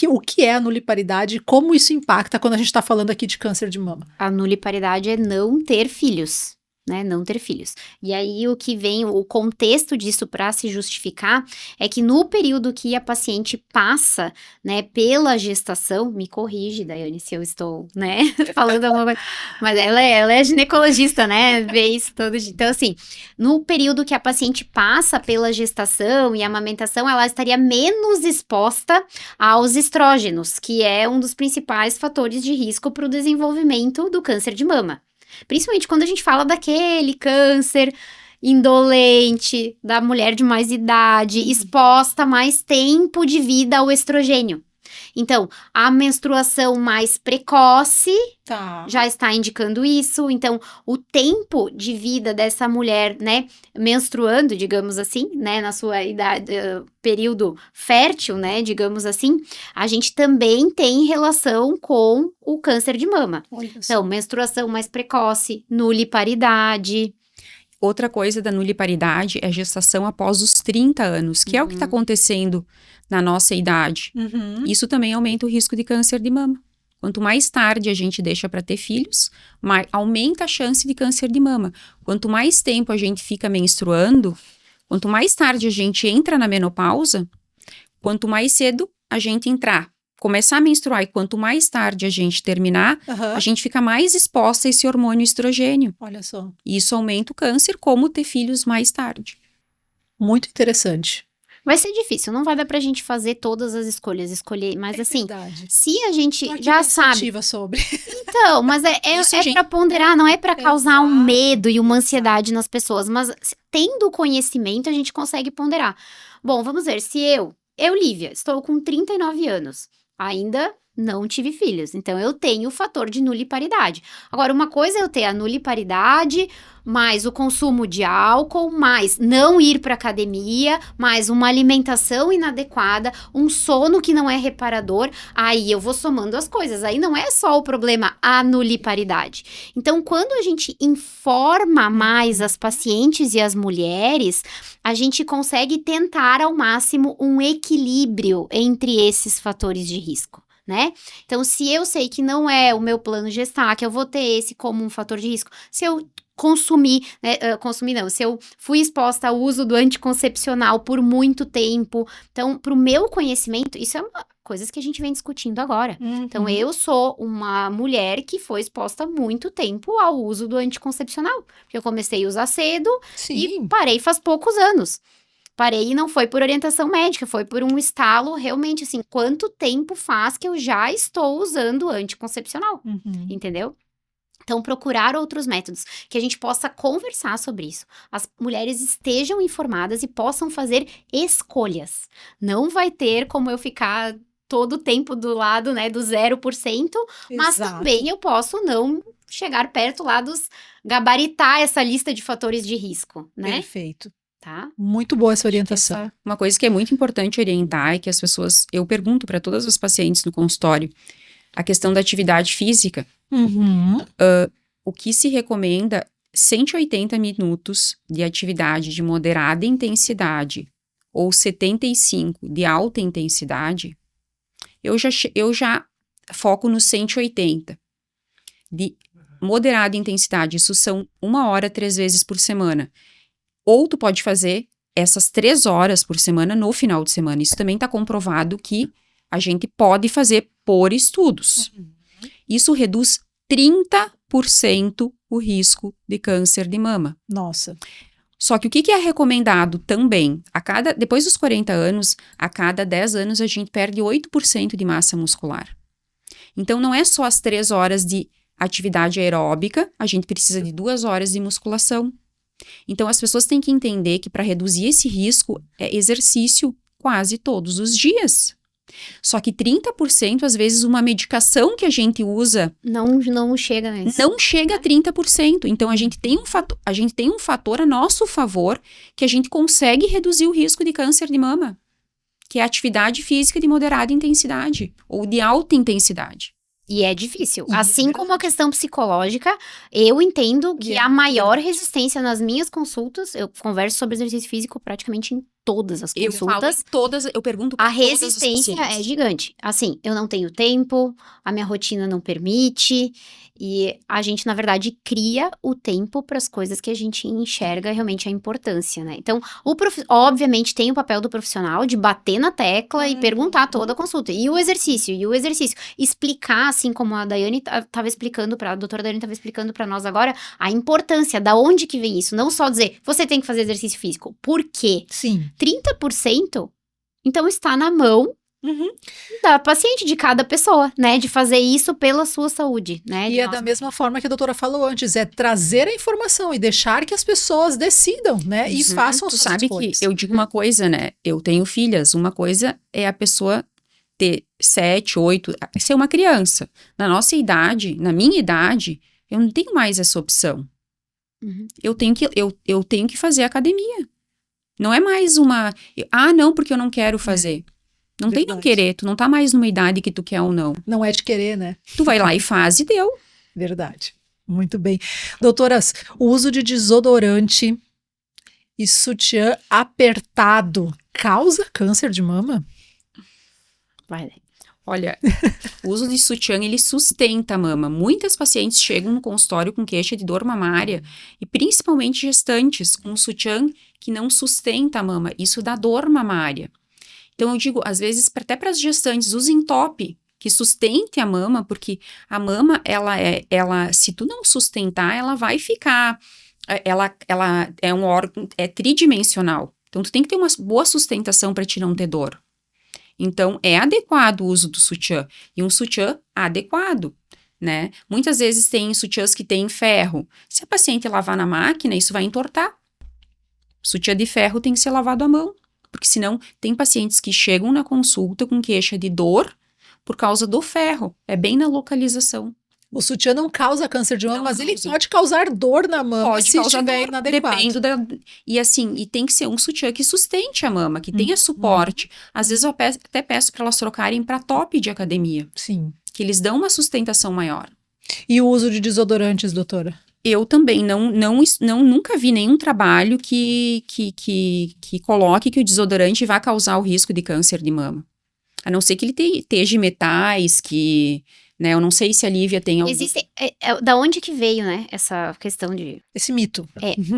O que é a nuliparidade e como isso impacta quando a gente está falando aqui de câncer de mama? A nuliparidade é não ter filhos. Né, não ter filhos. E aí o que vem, o contexto disso para se justificar é que no período que a paciente passa, né, pela gestação, me corrige, Daiane, se eu estou, né, falando alguma coisa, mas ela é ginecologista, né, vê isso todo dia. Então, assim, no período que a paciente passa pela gestação e amamentação, ela estaria menos exposta aos estrógenos, que é um dos principais fatores de risco para o desenvolvimento do câncer de mama. Principalmente quando a gente fala daquele câncer indolente, da mulher de mais idade, exposta a mais tempo de vida ao estrogênio. Então, a menstruação mais precoce já está indicando isso. Então, o tempo de vida dessa mulher, né, menstruando, digamos assim, né, na sua idade, período fértil, né, digamos assim, a gente também tem relação com o câncer de mama. Então, menstruação mais precoce, nuliparidade. Outra coisa da nuliparidade é gestação após os 30 anos, que é o que está acontecendo na nossa idade. Isso também aumenta o risco de câncer de mama. Quanto mais tarde a gente deixa para ter filhos, aumenta a chance de câncer de mama. Quanto mais tempo a gente fica menstruando, quanto mais tarde a gente entra na menopausa, quanto mais cedo a gente começar a menstruar e quanto mais tarde a gente terminar, a gente fica mais exposta a esse hormônio estrogênio. Olha só. E isso aumenta o câncer, como ter filhos mais tarde. Muito interessante. Vai ser difícil, não vai dar pra gente fazer todas as escolhas, mas assim, se a gente já sabe... sobre. Então, mas é pra ponderar, não é pra causar um medo e uma ansiedade nas pessoas, mas tendo conhecimento a gente consegue ponderar. Bom, vamos ver, se eu, Lívia, estou com 39 anos, ainda não tive filhos. Então, eu tenho o fator de nuliparidade. Agora, uma coisa é eu ter a nuliparidade, mais o consumo de álcool, mais não ir para academia, mais uma alimentação inadequada, um sono que não é reparador. Aí eu vou somando as coisas. Aí não é só o problema a nuliparidade. Então, quando a gente informa mais as pacientes e as mulheres, a gente consegue tentar ao máximo um equilíbrio entre esses fatores de risco. Né? Então, se eu sei que não é o meu plano gestar, que eu vou ter esse como um fator de risco, se eu se eu fui exposta ao uso do anticoncepcional por muito tempo, então, para o meu conhecimento, isso é coisas que a gente vem discutindo agora. Então, eu sou uma mulher que foi exposta há muito tempo ao uso do anticoncepcional, porque eu comecei a usar cedo e parei faz poucos anos. Parei e não foi por orientação médica, foi por um estalo realmente, assim, quanto tempo faz que eu já estou usando anticoncepcional, entendeu? Então, procurar outros métodos, que a gente possa conversar sobre isso. As mulheres estejam informadas e possam fazer escolhas. Não vai ter como eu ficar todo o tempo do lado, né, do 0%, mas também eu posso não chegar perto lá gabaritar essa lista de fatores de risco, né? Perfeito. Tá? Muito boa essa orientação. Uma coisa que é muito importante orientar é que as pessoas, eu pergunto para todas as pacientes no consultório, a questão da atividade física, o que se recomenda 180 minutos de atividade de moderada intensidade ou 75 de alta intensidade, eu já foco no 180. De moderada intensidade, isso são 1 hora 3 vezes por semana. Ou tu pode fazer essas 3 horas por semana no final de semana. Isso também está comprovado que a gente pode fazer por estudos. Isso reduz 30% o risco de câncer de mama. Nossa. Só que o que é recomendado também? Depois dos 40 anos, a cada 10 anos, a gente perde 8% de massa muscular. Então, não é só as 3 horas de atividade aeróbica, a gente precisa de 2 horas de musculação. Então, as pessoas têm que entender que para reduzir esse risco é exercício quase todos os dias. Só que 30%, às vezes, uma medicação que a gente usa... Não chega nesse. Não chega a 30%. Então, a gente tem um fator a nosso favor que a gente consegue reduzir o risco de câncer de mama, que é a atividade física de moderada intensidade ou de alta intensidade. E é difícil. Assim como a questão psicológica, eu entendo que a maior resistência nas minhas consultas, eu converso sobre exercício físico praticamente em todas as consultas. Eu pergunto para a resistência é gigante. Assim, eu não tenho tempo, a minha rotina não permite, e a gente, na verdade, cria o tempo para as coisas que a gente enxerga realmente a importância, né? Então, obviamente, tem o papel do profissional de bater na tecla e perguntar toda a consulta. E o exercício? Explicar, assim como a Daiane estava explicando, a doutora Daiane estava explicando para nós agora, a importância, da onde que vem isso. Não só dizer, você tem que fazer exercício físico. Por quê? Sim. 30%, então está na mão da paciente, de cada pessoa, né? De fazer isso pela sua saúde, né? E é da mesma forma que a doutora falou antes, é trazer a informação e deixar que as pessoas decidam, né? E façam as suas escolhas. Que eu digo uma coisa, né? Eu tenho filhas, uma coisa é a pessoa ter 7, 8, ser uma criança. Na nossa idade, na minha idade, eu não tenho mais essa opção. Eu tenho que fazer academia. Não é mais não, porque eu não quero fazer. Não tem não querer, tu não tá mais numa idade que tu quer ou não. Não é de querer, né? Tu vai lá e faz e deu. Verdade. Muito bem. Doutoras, o uso de desodorante e sutiã apertado causa câncer de mama? Vai. Olha, o uso de sutiã, ele sustenta a mama. Muitas pacientes chegam no consultório com queixa de dor mamária, e principalmente gestantes, com sutiã que não sustenta a mama. Isso dá dor mamária. Então, eu digo, às vezes, até para as gestantes, usem top, que sustente a mama, porque a mama, ela, se tu não sustentar, ela vai ficar, ela é um órgão, é tridimensional. Então, tu tem que ter uma boa sustentação para te não ter dor. Então, é adequado o uso do sutiã, e um sutiã adequado, né? Muitas vezes tem sutiãs que tem ferro. Se a paciente lavar na máquina, isso vai entortar. Sutiã de ferro tem que ser lavado à mão, porque senão tem pacientes que chegam na consulta com queixa de dor, por causa do ferro. É bem na localização. O sutiã não causa câncer de mama, mas ele pode causar dor na mama se estiver inadequado. Depende e tem que ser um sutiã que sustente a mama, que tenha suporte. Às vezes eu até peço para elas trocarem para top de academia. Sim. Que eles dão uma sustentação maior. E o uso de desodorantes, doutora? Eu também nunca vi nenhum trabalho que coloque que o desodorante vai causar o risco de câncer de mama. A não ser que ele esteja metais que... Né, eu não sei se a Lívia tem algum... Da onde que veio, né, essa questão de... Esse mito.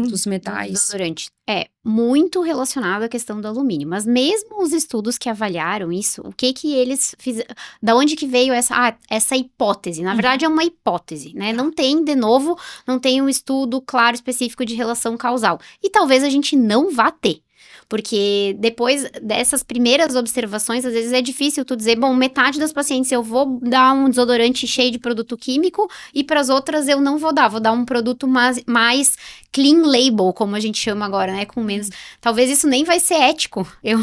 Dos metais. Desodorante. É muito relacionado à questão do alumínio. Mas mesmo os estudos que avaliaram isso, o que eles fizeram... Da onde que veio essa hipótese? Na verdade, é uma hipótese, né? Não tem um estudo claro, específico de relação causal. E talvez a gente não vá ter. Porque depois dessas primeiras observações, às vezes é difícil tu dizer, bom, metade das pacientes eu vou dar um desodorante cheio de produto químico e para as outras eu não vou dar um produto mais clean label, como a gente chama agora, né, com menos. Talvez isso nem vai ser ético, eu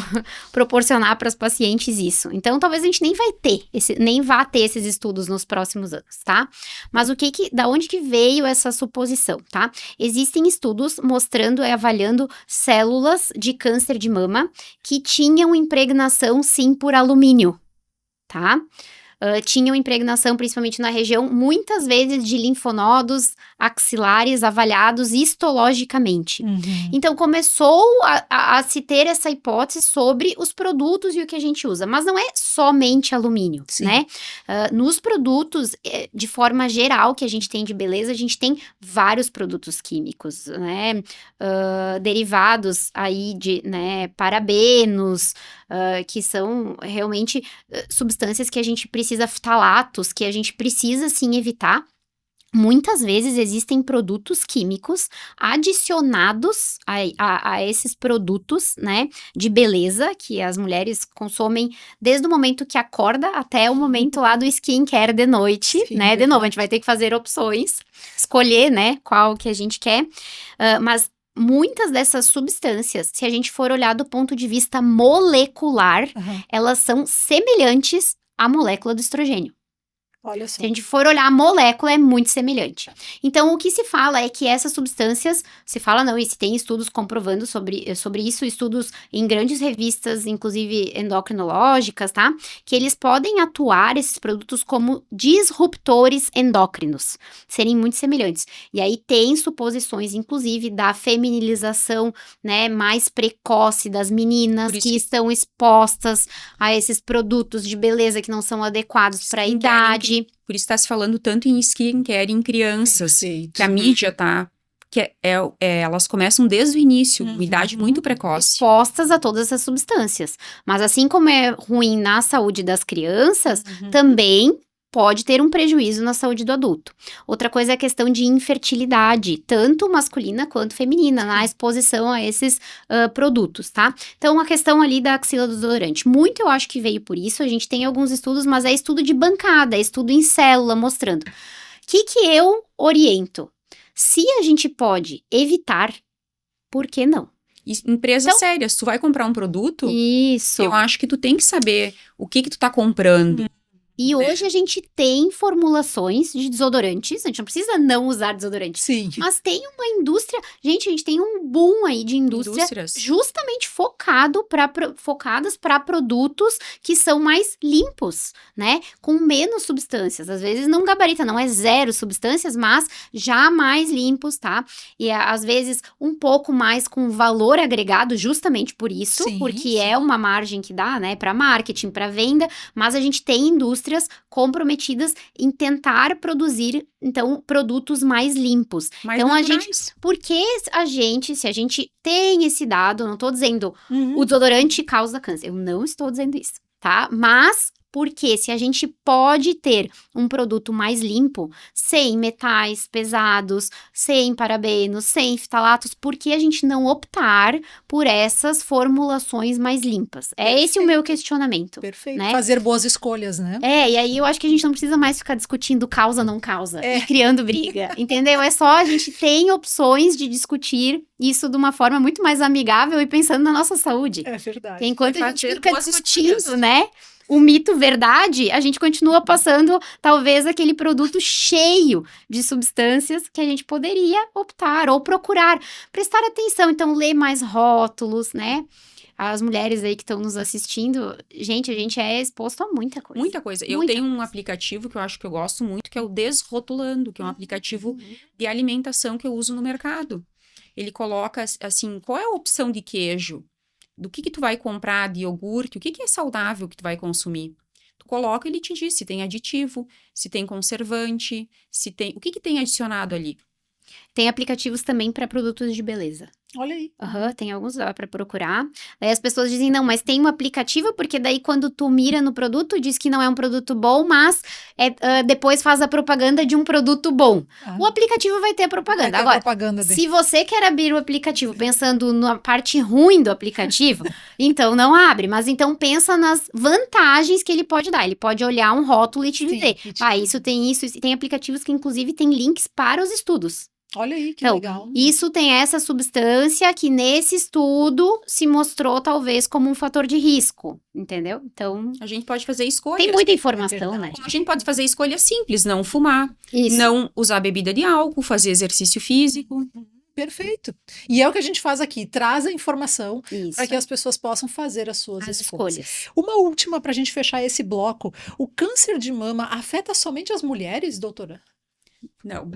proporcionar para as pacientes isso. Então, talvez a gente nem vá ter esses estudos nos próximos anos, tá? Mas da onde que veio essa suposição, tá? Existem estudos mostrando e avaliando células de câncer de mama que tinham impregnação, sim, por alumínio, tá? Tinham impregnação principalmente na região, muitas vezes de linfonodos axilares avaliados histologicamente. Então, começou a se ter essa hipótese sobre os produtos e o que a gente usa. Mas não é somente alumínio, né? Nos produtos, de forma geral, que a gente tem de beleza, a gente tem vários produtos químicos, né? Derivados aí de, né, parabenos, que são realmente substâncias que a gente precisa, ftalatos, que a gente precisa sim evitar. Muitas vezes existem produtos químicos adicionados a esses produtos, né, de beleza, que as mulheres consomem desde o momento que acorda até o momento lá do skincare de noite, né, de novo, a gente vai ter que fazer opções, escolher, né, qual que a gente quer, mas muitas dessas substâncias, se a gente for olhar do ponto de vista molecular, elas são semelhantes à molécula do estrogênio. Olha só. Se a gente for olhar a molécula, é muito semelhante. Então, o que se fala é que essas substâncias, e se tem estudos comprovando sobre isso, estudos em grandes revistas, inclusive endocrinológicas, tá? Que eles podem atuar, esses produtos, como disruptores endócrinos, serem muito semelhantes. E aí tem suposições, inclusive, da feminilização, né, mais precoce das meninas que estão expostas a esses produtos de beleza que não são adequados para a idade. Por isso está se falando tanto em skincare em crianças, que a mídia tá... Que elas começam desde o início, uma idade muito precoce. Expostas a todas essas substâncias. Mas assim como é ruim na saúde das crianças, também pode ter um prejuízo na saúde do adulto. Outra coisa é a questão de infertilidade, tanto masculina quanto feminina, na exposição a esses produtos, tá? Então, a questão ali da axila do desodorante, muito eu acho que veio por isso, a gente tem alguns estudos, mas é estudo de bancada, é estudo em célula, mostrando. O que eu oriento? Se a gente pode evitar, por que não? Empresas sérias, tu vai comprar um produto, isso. Eu acho que tu tem que saber o que tu tá comprando. E hoje a gente tem formulações de desodorantes, a gente não precisa não usar desodorante. Sim. Mas tem uma indústria, a gente tem um boom aí de indústrias justamente focadas para produtos que são mais limpos, né? Com menos substâncias. Às vezes não gabarita, não é zero substâncias, mas já mais limpos, tá? E às vezes um pouco mais com valor agregado justamente por isso, porque é uma margem que dá, né? Para marketing, para venda, mas a gente tem indústrias comprometidas em tentar produzir, então, produtos mais limpos. Mais então, naturais. Porque se a gente tem esse dado, não tô dizendo o desodorante causa câncer, eu não estou dizendo isso, tá? Mas porque se a gente pode ter um produto mais limpo, sem metais pesados, sem parabenos, sem ftalatos, por que a gente não optar por essas formulações mais limpas? É esse o meu questionamento. Perfeito. Né? Fazer boas escolhas, né? E aí eu acho que a gente não precisa mais ficar discutindo causa, não causa, e criando briga, entendeu? É só a gente tem opções de discutir isso de uma forma muito mais amigável e pensando na nossa saúde. É verdade. Enquanto a gente fica discutindo, né? o mito verdade, a gente continua passando, talvez, aquele produto cheio de substâncias que a gente poderia optar ou procurar. Prestar atenção, então, ler mais rótulos, né? As mulheres aí que estão nos assistindo, gente, a gente é exposto a muita coisa. Muita coisa. Eu tenho um aplicativo que eu acho que eu gosto muito, que é o Desrotulando, que é um aplicativo de alimentação que eu uso no mercado. Ele coloca, assim, qual é a opção de queijo? Do que tu vai comprar de iogurte? O que é saudável que tu vai consumir? Tu coloca e ele te diz se tem aditivo, se tem conservante, se tem... O que tem adicionado ali? Tem aplicativos também para produtos de beleza. Olha aí. Tem alguns lá para procurar. Daí as pessoas dizem, não, mas tem um aplicativo, porque daí quando tu mira no produto, diz que não é um produto bom, mas depois faz a propaganda de um produto bom. O aplicativo vai ter a propaganda. Vai ter Agora, a propaganda dele. se você quer abrir o aplicativo pensando na parte ruim do aplicativo, então não abre. Mas então pensa nas vantagens que ele pode dar. Ele pode olhar um rótulo e te dizer, isso tem isso. Tem aplicativos que inclusive tem links para os estudos. Olha aí, que então, legal. Isso tem essa substância que nesse estudo se mostrou talvez como um fator de risco, entendeu? Então, a gente pode fazer escolhas. Tem muita informação, né? A gente pode fazer escolhas simples, não fumar, Isso. não usar bebida de álcool, fazer exercício físico. Perfeito. E é o que a gente faz aqui, traz a informação para que as pessoas possam fazer as suas escolhas. Uma última para a gente fechar esse bloco. O câncer de mama afeta somente as mulheres, doutora? Não.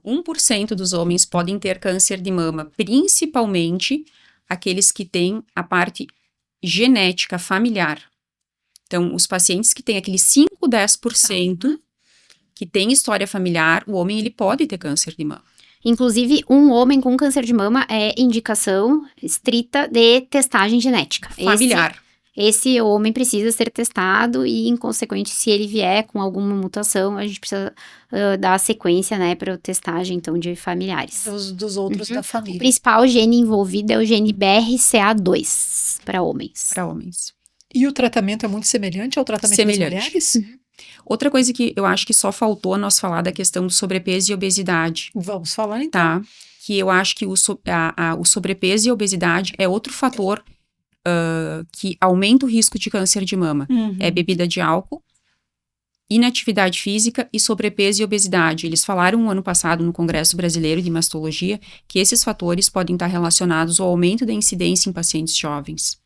1% dos homens podem ter câncer de mama, principalmente aqueles que têm a parte genética familiar. Então, os pacientes que têm aqueles 5, 10% que tem história familiar, o homem ele pode ter câncer de mama. Inclusive, um homem com câncer de mama é indicação estrita de testagem genética. Familiar. Esse homem precisa ser testado e, em consequência, se ele vier com alguma mutação, a gente precisa dar sequência, né, para a testagem, então, de familiares. Dos outros da família. O principal gene envolvido é o gene BRCA2 para homens. Para homens. E o tratamento é muito semelhante ao tratamento das mulheres? Outra coisa que eu acho que só faltou nós falar da questão do sobrepeso e obesidade. Vamos falar então. Tá? Que eu acho que o sobrepeso e a obesidade é outro fator que aumenta o risco de câncer de mama. É bebida de álcool, inatividade física e sobrepeso e obesidade. Eles falaram ano passado no Congresso Brasileiro de Mastologia que esses fatores podem estar relacionados ao aumento da incidência em pacientes jovens.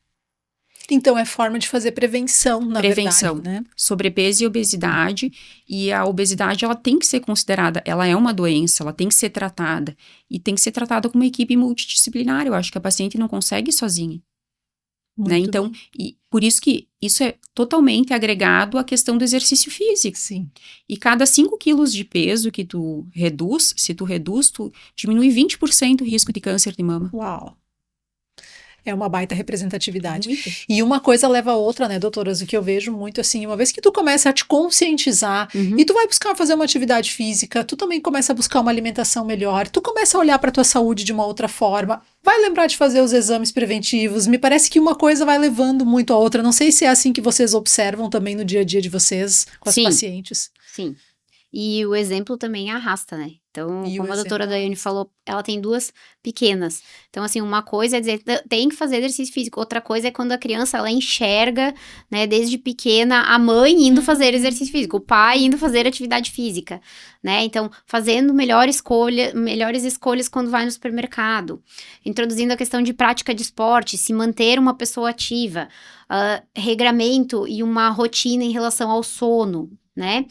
Então, é forma de fazer prevenção, na verdade, né? Sobrepeso e obesidade. E a obesidade, ela tem que ser considerada, ela é uma doença, ela tem que ser tratada. E tem que ser tratada com uma equipe multidisciplinar. Eu acho que a paciente não consegue sozinha. Né? Então, e por isso que isso é totalmente agregado à questão do exercício físico. Sim. E cada 5 quilos de peso que tu reduz, se tu reduz, tu diminui 20% o risco de câncer de mama. Uau! É uma baita representatividade. Muito. E uma coisa leva a outra, né, doutoras? O que eu vejo muito assim, uma vez que tu começa a te conscientizar e tu vai buscar fazer uma atividade física, tu também começa a buscar uma alimentação melhor, tu começa a olhar para tua saúde de uma outra forma, vai lembrar de fazer os exames preventivos. Me parece que uma coisa vai levando muito a outra. Não sei se é assim que vocês observam também no dia a dia de vocês com as pacientes. Sim. E o exemplo também arrasta, né? Então, como a doutora Daiane falou, ela tem 2 pequenas. Então, assim, uma coisa é dizer, tem que fazer exercício físico. Outra coisa é quando a criança, ela enxerga, né, desde pequena, a mãe indo fazer exercício físico, o pai indo fazer atividade física, né? Então, fazendo melhores escolhas quando vai no supermercado. Introduzindo a questão de prática de esporte, se manter uma pessoa ativa. Regramento e uma rotina em relação ao sono, né?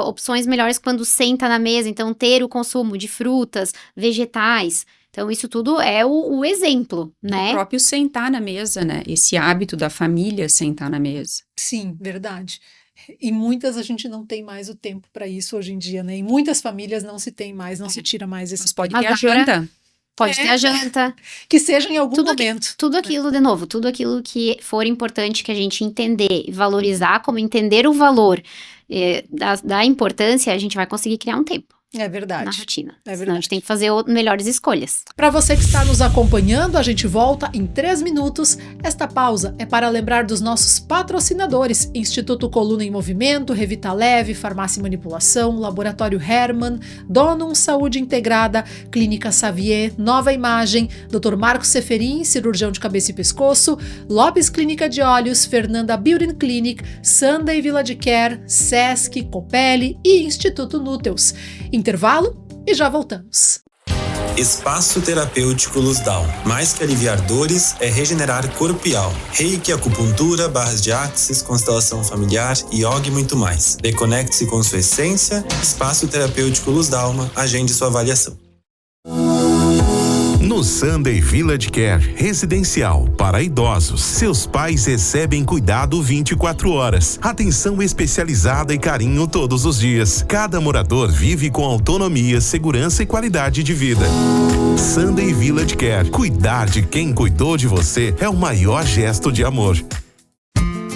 Opções melhores quando senta na mesa, então ter o consumo de frutas, vegetais. Então, isso tudo é o exemplo, né? O próprio sentar na mesa, né? Esse hábito da família sentar na mesa. Sim, verdade. E muitas a gente não tem mais o tempo para isso hoje em dia, né? Em muitas famílias não se tem mais, não se tira mais esse... Mas pode ter a janta. Pode ter a janta. Que seja em algum momento. Tudo aquilo, de novo, tudo aquilo que for importante que a gente entender e valorizar, como entender o valor da importância, a gente vai conseguir criar um tempo. É verdade. Na rotina. É verdade. Senão a gente tem que fazer melhores escolhas. Para você que está nos acompanhando, a gente volta em 3 minutos. Esta pausa é para lembrar dos nossos patrocinadores: Instituto Coluna em Movimento, Revita Leve, Farmácia e Manipulação, Laboratório Hermann, Donum Saúde Integrada, Clínica Xavier, Nova Imagem, Dr. Marcos Seferin, cirurgião de cabeça e pescoço, Lopes Clínica de Olhos, Fernanda Beauty Clinic, Sunday Village Care, Sesc, Copelli e Instituto Núteus. Intervalo e já voltamos. Espaço Terapêutico Luz Down. Mais que aliviar dores, é regenerar corpo e alma. Reiki, acupuntura, barras de axis, constelação familiar, yoga e muito mais. Reconecte-se com sua essência. Espaço Terapêutico Luz Down. Agende sua avaliação. No Sunday Village Care Residencial para idosos, seus pais recebem cuidado 24 horas, atenção especializada e carinho todos os dias. Cada morador vive com autonomia, segurança e qualidade de vida. Sunday Village Care. Cuidar de quem cuidou de você é o maior gesto de amor.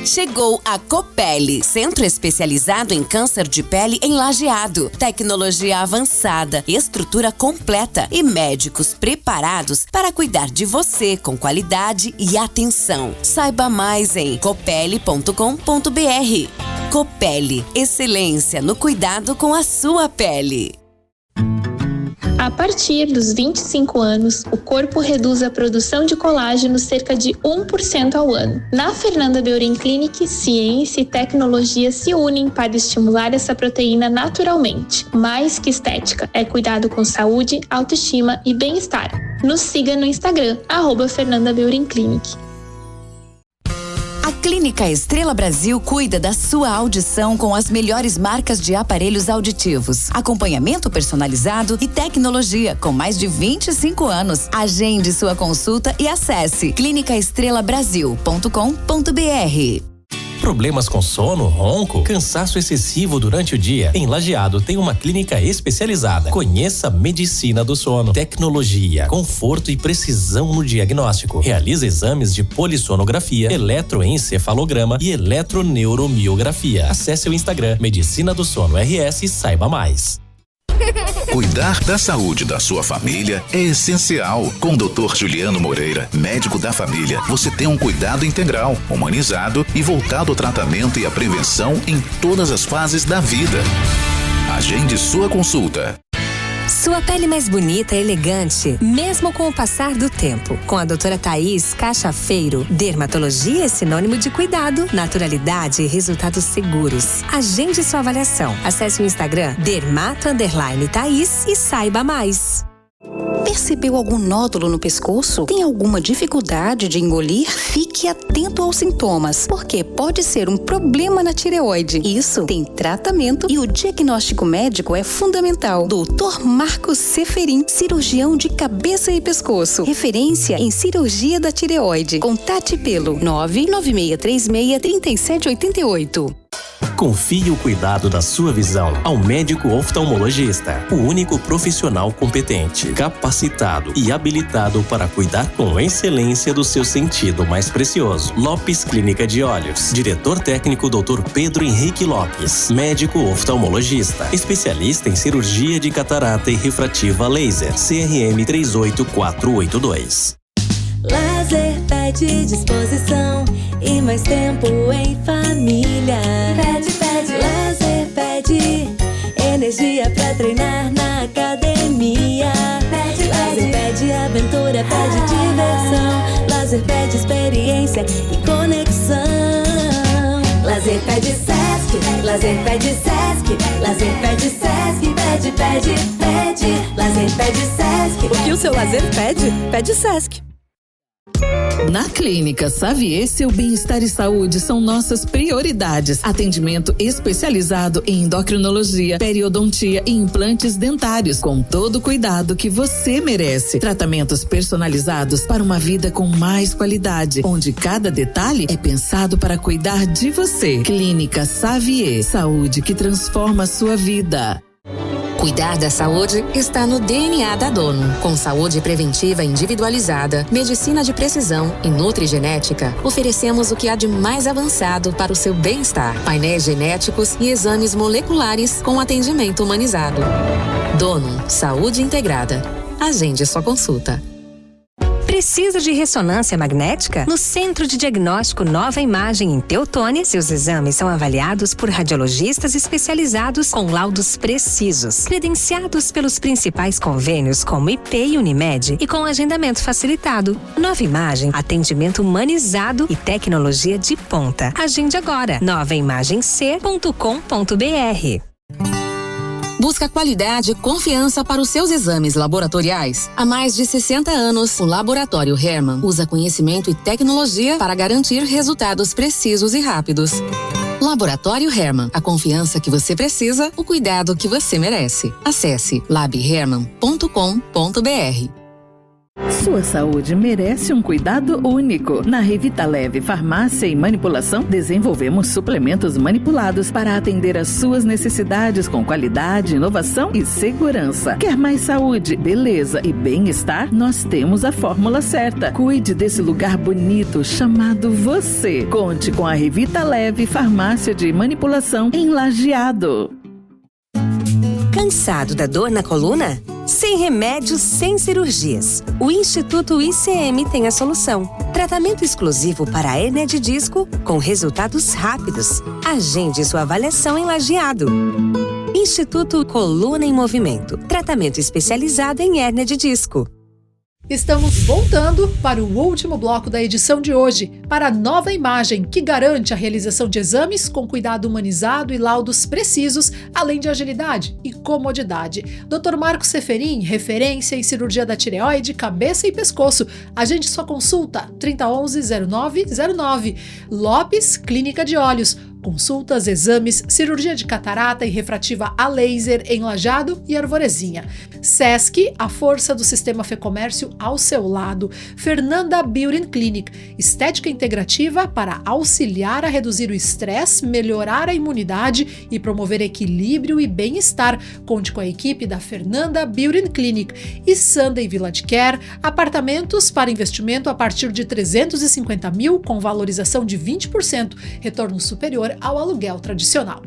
Chegou a Copelli, centro especializado em câncer de pele em Lajeado. Tecnologia avançada, estrutura completa e médicos preparados para cuidar de você com qualidade e atenção. Saiba mais em copelli.com.br. Copelli, excelência no cuidado com a sua pele. A partir dos 25 anos, o corpo reduz a produção de colágeno cerca de 1% ao ano. Na Fernanda Beauty Clinic, ciência e tecnologia se unem para estimular essa proteína naturalmente. Mais que estética, é cuidado com saúde, autoestima e bem-estar. Nos siga no Instagram, @Fernanda Beauty Clinic. A Clínica Estrela Brasil cuida da sua audição com as melhores marcas de aparelhos auditivos, acompanhamento personalizado e tecnologia com mais de 25 anos. Agende sua consulta e acesse clinicaestrelabrasil.com.br. Problemas com sono, ronco, cansaço excessivo durante o dia? Em Lajeado tem uma clínica especializada. Conheça a medicina do sono, tecnologia, conforto e precisão no diagnóstico. Realiza exames de polissonografia, eletroencefalograma e eletroneuromiografia. Acesse o Instagram Medicina do Sono RS e saiba mais. Cuidar da saúde da sua família é essencial. Com o Dr. Juliano Moreira, médico da família, você tem um cuidado integral, humanizado e voltado ao tratamento e à prevenção em todas as fases da vida. Agende sua consulta. Sua pele mais bonita e elegante, mesmo com o passar do tempo. Com a doutora Thaís Cachafeiro, dermatologia é sinônimo de cuidado, naturalidade e resultados seguros. Agende sua avaliação. Acesse o Instagram dermato_Thaís e saiba mais. Percebeu algum nódulo no pescoço? Tem alguma dificuldade de engolir? Fique atento aos sintomas, porque pode ser um problema na tireoide. Isso tem tratamento e o diagnóstico médico é fundamental. Dr. Marcos Seferin, cirurgião de cabeça e pescoço. Referência em cirurgia da tireoide. Contate pelo 996363788. Confie o cuidado da sua visão ao médico oftalmologista, o único profissional competente, capacitado e habilitado para cuidar com excelência do seu sentido mais precioso. Lopes Clínica de Olhos. Diretor técnico Dr. Pedro Henrique Lopes. Médico oftalmologista, especialista em cirurgia de catarata e refrativa laser. CRM 38482. Lazer pede disposição e mais tempo em família. Pede, lazer pede energia pra treinar na academia. Lazer pede aventura, pede diversão. Lazer pede experiência e conexão. Lazer pede Sesc, lazer pede Sesc, lazer pede Sesc, pede. Lazer pede Sesc. O que o seu lazer pede? Pede Sesc. Na Clínica Xavier, seu bem-estar e saúde são nossas prioridades. Atendimento especializado em endocrinologia, periodontia e implantes dentários, com todo o cuidado que você merece. Tratamentos personalizados para uma vida com mais qualidade, onde cada detalhe é pensado para cuidar de você. Clínica Xavier, saúde que transforma a sua vida. Cuidar da saúde está no DNA da Dono. Com saúde preventiva individualizada, medicina de precisão e nutrigenética, oferecemos o que há de mais avançado para o seu bem-estar. Painéis genéticos e exames moleculares com atendimento humanizado. Dono, saúde integrada. Agende sua consulta. Precisa de ressonância magnética? No Centro de Diagnóstico Nova Imagem em Teutônia, seus exames são avaliados por radiologistas especializados com laudos precisos, credenciados pelos principais convênios como IP e Unimed e com agendamento facilitado. Nova Imagem, atendimento humanizado e tecnologia de ponta. Agende agora. novaimagemc.com.br. Busca qualidade e confiança para os seus exames laboratoriais. Há mais de 60 anos, o Laboratório Hermann usa conhecimento e tecnologia para garantir resultados precisos e rápidos. Laboratório Hermann, a confiança que você precisa, o cuidado que você merece. Acesse labhermann.com.br. Sua saúde merece um cuidado único. Na Revitaleve Farmácia e Manipulação, desenvolvemos suplementos manipulados para atender às suas necessidades com qualidade, inovação e segurança. Quer mais saúde, beleza e bem-estar? Nós temos a fórmula certa. Cuide desse lugar bonito chamado você. Conte com a Revitaleve Farmácia de Manipulação em Lajeado. Cansado da dor na coluna? Sem remédios, sem cirurgias. O Instituto ICM tem a solução. Tratamento exclusivo para a hérnia de disco com resultados rápidos. Agende sua avaliação em Lajeado. Instituto Coluna em Movimento. Tratamento especializado em hérnia de disco. Estamos voltando para o último bloco da edição de hoje, para a Nova Imagem, que garante a realização de exames com cuidado humanizado e laudos precisos, além de agilidade e comodidade. Dr. Marcos Seferin, referência em cirurgia da tireoide, cabeça e pescoço. Agende sua consulta, 3011-0909. Lopes, Clínica de Olhos. Consultas, exames, cirurgia de catarata e refrativa a laser em Lajeado e Arvorezinha. Sesc, a força do sistema Fecomércio ao seu lado. Fernanda Beauty Clinic, estética integrativa para auxiliar a reduzir o estresse, melhorar a imunidade e promover equilíbrio e bem-estar. Conte com a equipe da Fernanda Beauty Clinic. E Sunday Village Care, apartamentos para investimento a partir de 350 mil com valorização de 20%, retorno superior ao aluguel tradicional.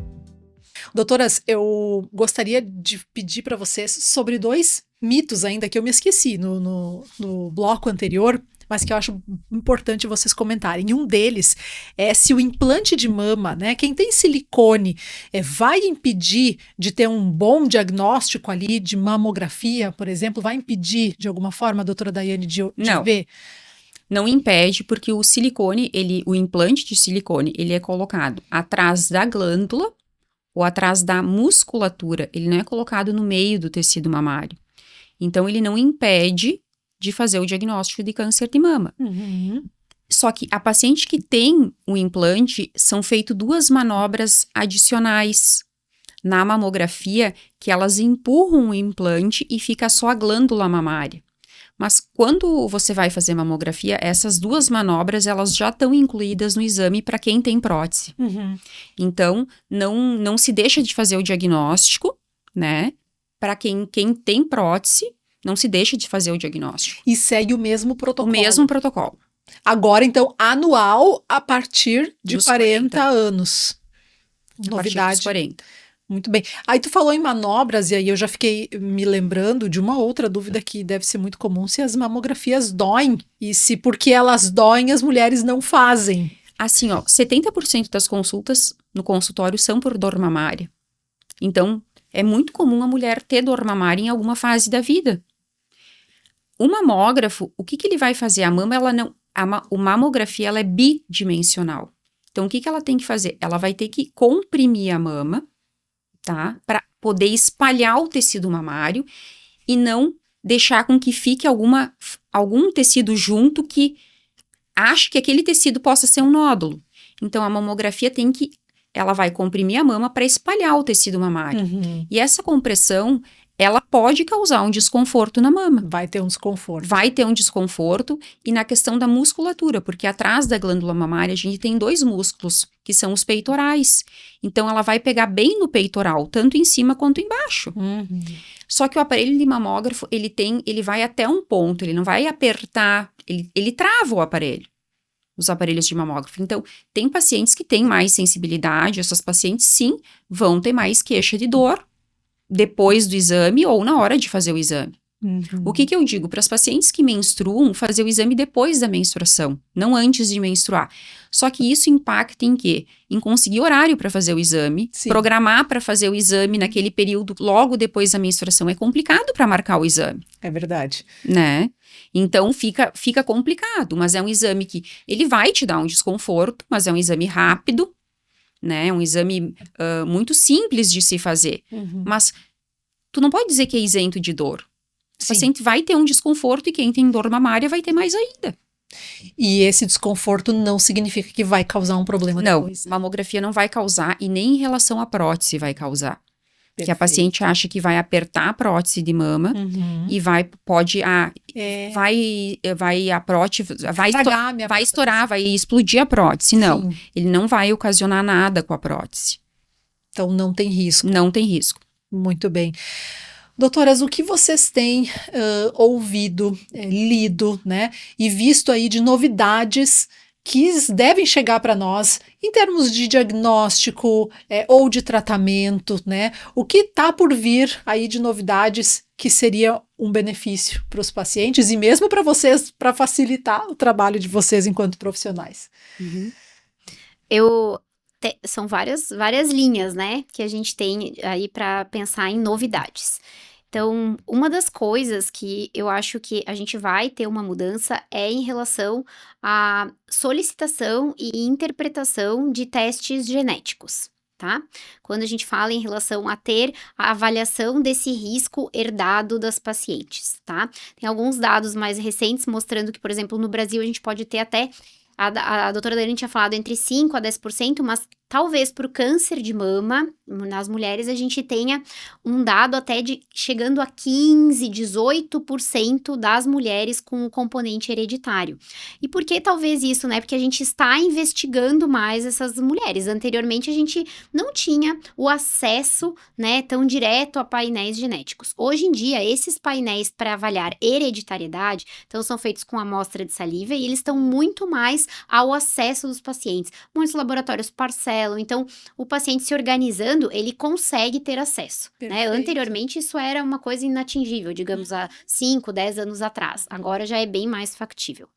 Doutoras, eu gostaria de pedir para vocês sobre 2 mitos ainda que eu me esqueci no bloco anterior, mas que eu acho importante vocês comentarem. Um deles é se o implante de mama, né, quem tem silicone, vai impedir de ter um bom diagnóstico ali de mamografia, por exemplo, vai impedir de alguma forma, doutora Daiane, de ver? Não impede, porque o silicone, o implante de silicone, ele é colocado atrás da glândula ou atrás da musculatura. Ele não é colocado no meio do tecido mamário. Então, ele não impede de fazer o diagnóstico de câncer de mama. Uhum. Só que a paciente que tem o implante, são feitas 2 manobras adicionais na mamografia, que elas empurram o implante e fica só a glândula mamária. Mas quando você vai fazer mamografia, essas 2 manobras, elas já estão incluídas no exame para quem tem prótese. Uhum. Então, não se deixa de fazer o diagnóstico, né? Para quem tem prótese, não se deixa de fazer o diagnóstico. E segue o mesmo protocolo. O mesmo protocolo. Agora, então, anual a partir de Dos 40 anos. Novidade. A partir dos 40. Muito bem. Aí tu falou em manobras, e aí eu já fiquei me lembrando de uma outra dúvida que deve ser muito comum, se as mamografias doem, e se porque elas doem as mulheres não fazem. Assim, 70% das consultas no consultório são por dor mamária. Então, é muito comum a mulher ter dor mamária em alguma fase da vida. O mamógrafo, o que ele vai fazer? A mama, a mamografia, ela é bidimensional. Então, o que ela tem que fazer? Ela vai ter que comprimir a mama, tá? Para poder espalhar o tecido mamário e não deixar com que fique algum tecido junto que ache que aquele tecido possa ser um nódulo. Então, a mamografia ela vai comprimir a mama para espalhar o tecido mamário. Uhum. E essa compressão, ela pode causar um desconforto na mama. Vai ter um desconforto. Vai ter um desconforto, e na questão da musculatura, porque atrás da glândula mamária a gente tem 2 músculos, que são os peitorais. Então, ela vai pegar bem no peitoral, tanto em cima quanto embaixo. Só que o aparelho de mamógrafo, ele vai até um ponto, ele não vai apertar, ele trava o aparelho, os aparelhos de mamógrafo. Então, tem pacientes que têm mais sensibilidade, essas pacientes, sim, vão ter mais queixa de dor depois do exame ou na hora de fazer o exame. O que eu digo para as pacientes que menstruam, fazer o exame depois da menstruação, não antes de menstruar. Só que isso impacta em quê? Em conseguir horário para fazer o exame, programar para fazer o exame naquele período logo depois da menstruação. É complicado para marcar o exame. É verdade. Né? Então, fica complicado, mas é um exame que ele vai te dar um desconforto, mas é um exame rápido, né? É um exame muito simples de se fazer. Mas tu não pode dizer que é isento de dor. O paciente vai ter um desconforto, e quem tem dor mamária vai ter mais ainda. E esse desconforto não significa que vai causar um problema depois. Não, mamografia não vai causar, e nem em relação à prótese vai causar. Que a paciente acha que vai apertar a prótese de mama e vai a prótese, vai estourar, vai explodir a prótese. Não, ele não vai ocasionar nada com a prótese. Então não tem risco. Não tem risco. Muito bem. Doutoras, o que vocês têm ouvido, lido, né, e visto aí de novidades que devem chegar para nós em termos de diagnóstico ou de tratamento, né? O que está por vir aí de novidades que seria um benefício para os pacientes e mesmo para vocês, para facilitar o trabalho de vocês enquanto profissionais? São várias linhas, né, que a gente tem aí para pensar em novidades. Então, uma das coisas que eu acho que a gente vai ter uma mudança é em relação à solicitação e interpretação de testes genéticos, tá? Quando a gente fala em relação a ter a avaliação desse risco herdado das pacientes, tá? Tem alguns dados mais recentes mostrando que, por exemplo, no Brasil a gente pode ter até... A doutora Dani tinha falado entre 5% a 10%, mas talvez para o câncer de mama, nas mulheres, a gente tenha um dado até de chegando a 15%, 18% das mulheres com o componente hereditário. E por que talvez isso, né? Porque a gente está investigando mais essas mulheres. Anteriormente, a gente não tinha o acesso, né, tão direto a painéis genéticos. Hoje em dia, esses painéis para avaliar hereditariedade, então, são feitos com amostra de saliva e eles estão muito mais ao acesso dos pacientes. Muitos laboratórios parcelam, então o paciente se organizando, ele consegue ter acesso, né? Anteriormente isso era uma coisa inatingível, digamos, há 5, 10 anos atrás. Agora já é bem mais factível.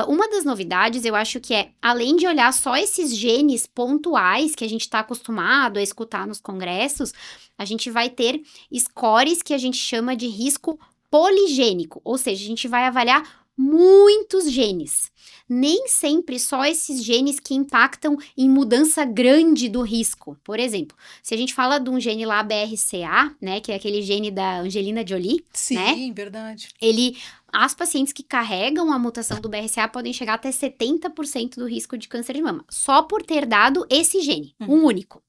Uma das novidades, eu acho que além de olhar só esses genes pontuais que a gente está acostumado a escutar nos congressos, a gente vai ter scores que a gente chama de risco poligênico, ou seja, a gente vai avaliar muitos genes. Nem sempre só esses genes que impactam em mudança grande do risco. Por exemplo, se a gente fala de um gene lá BRCA, né, que é aquele gene da Angelina Jolie, sim, né? Verdade. As pacientes que carregam a mutação do BRCA podem chegar até 70% do risco de câncer de mama, só por ter dado esse gene, um único.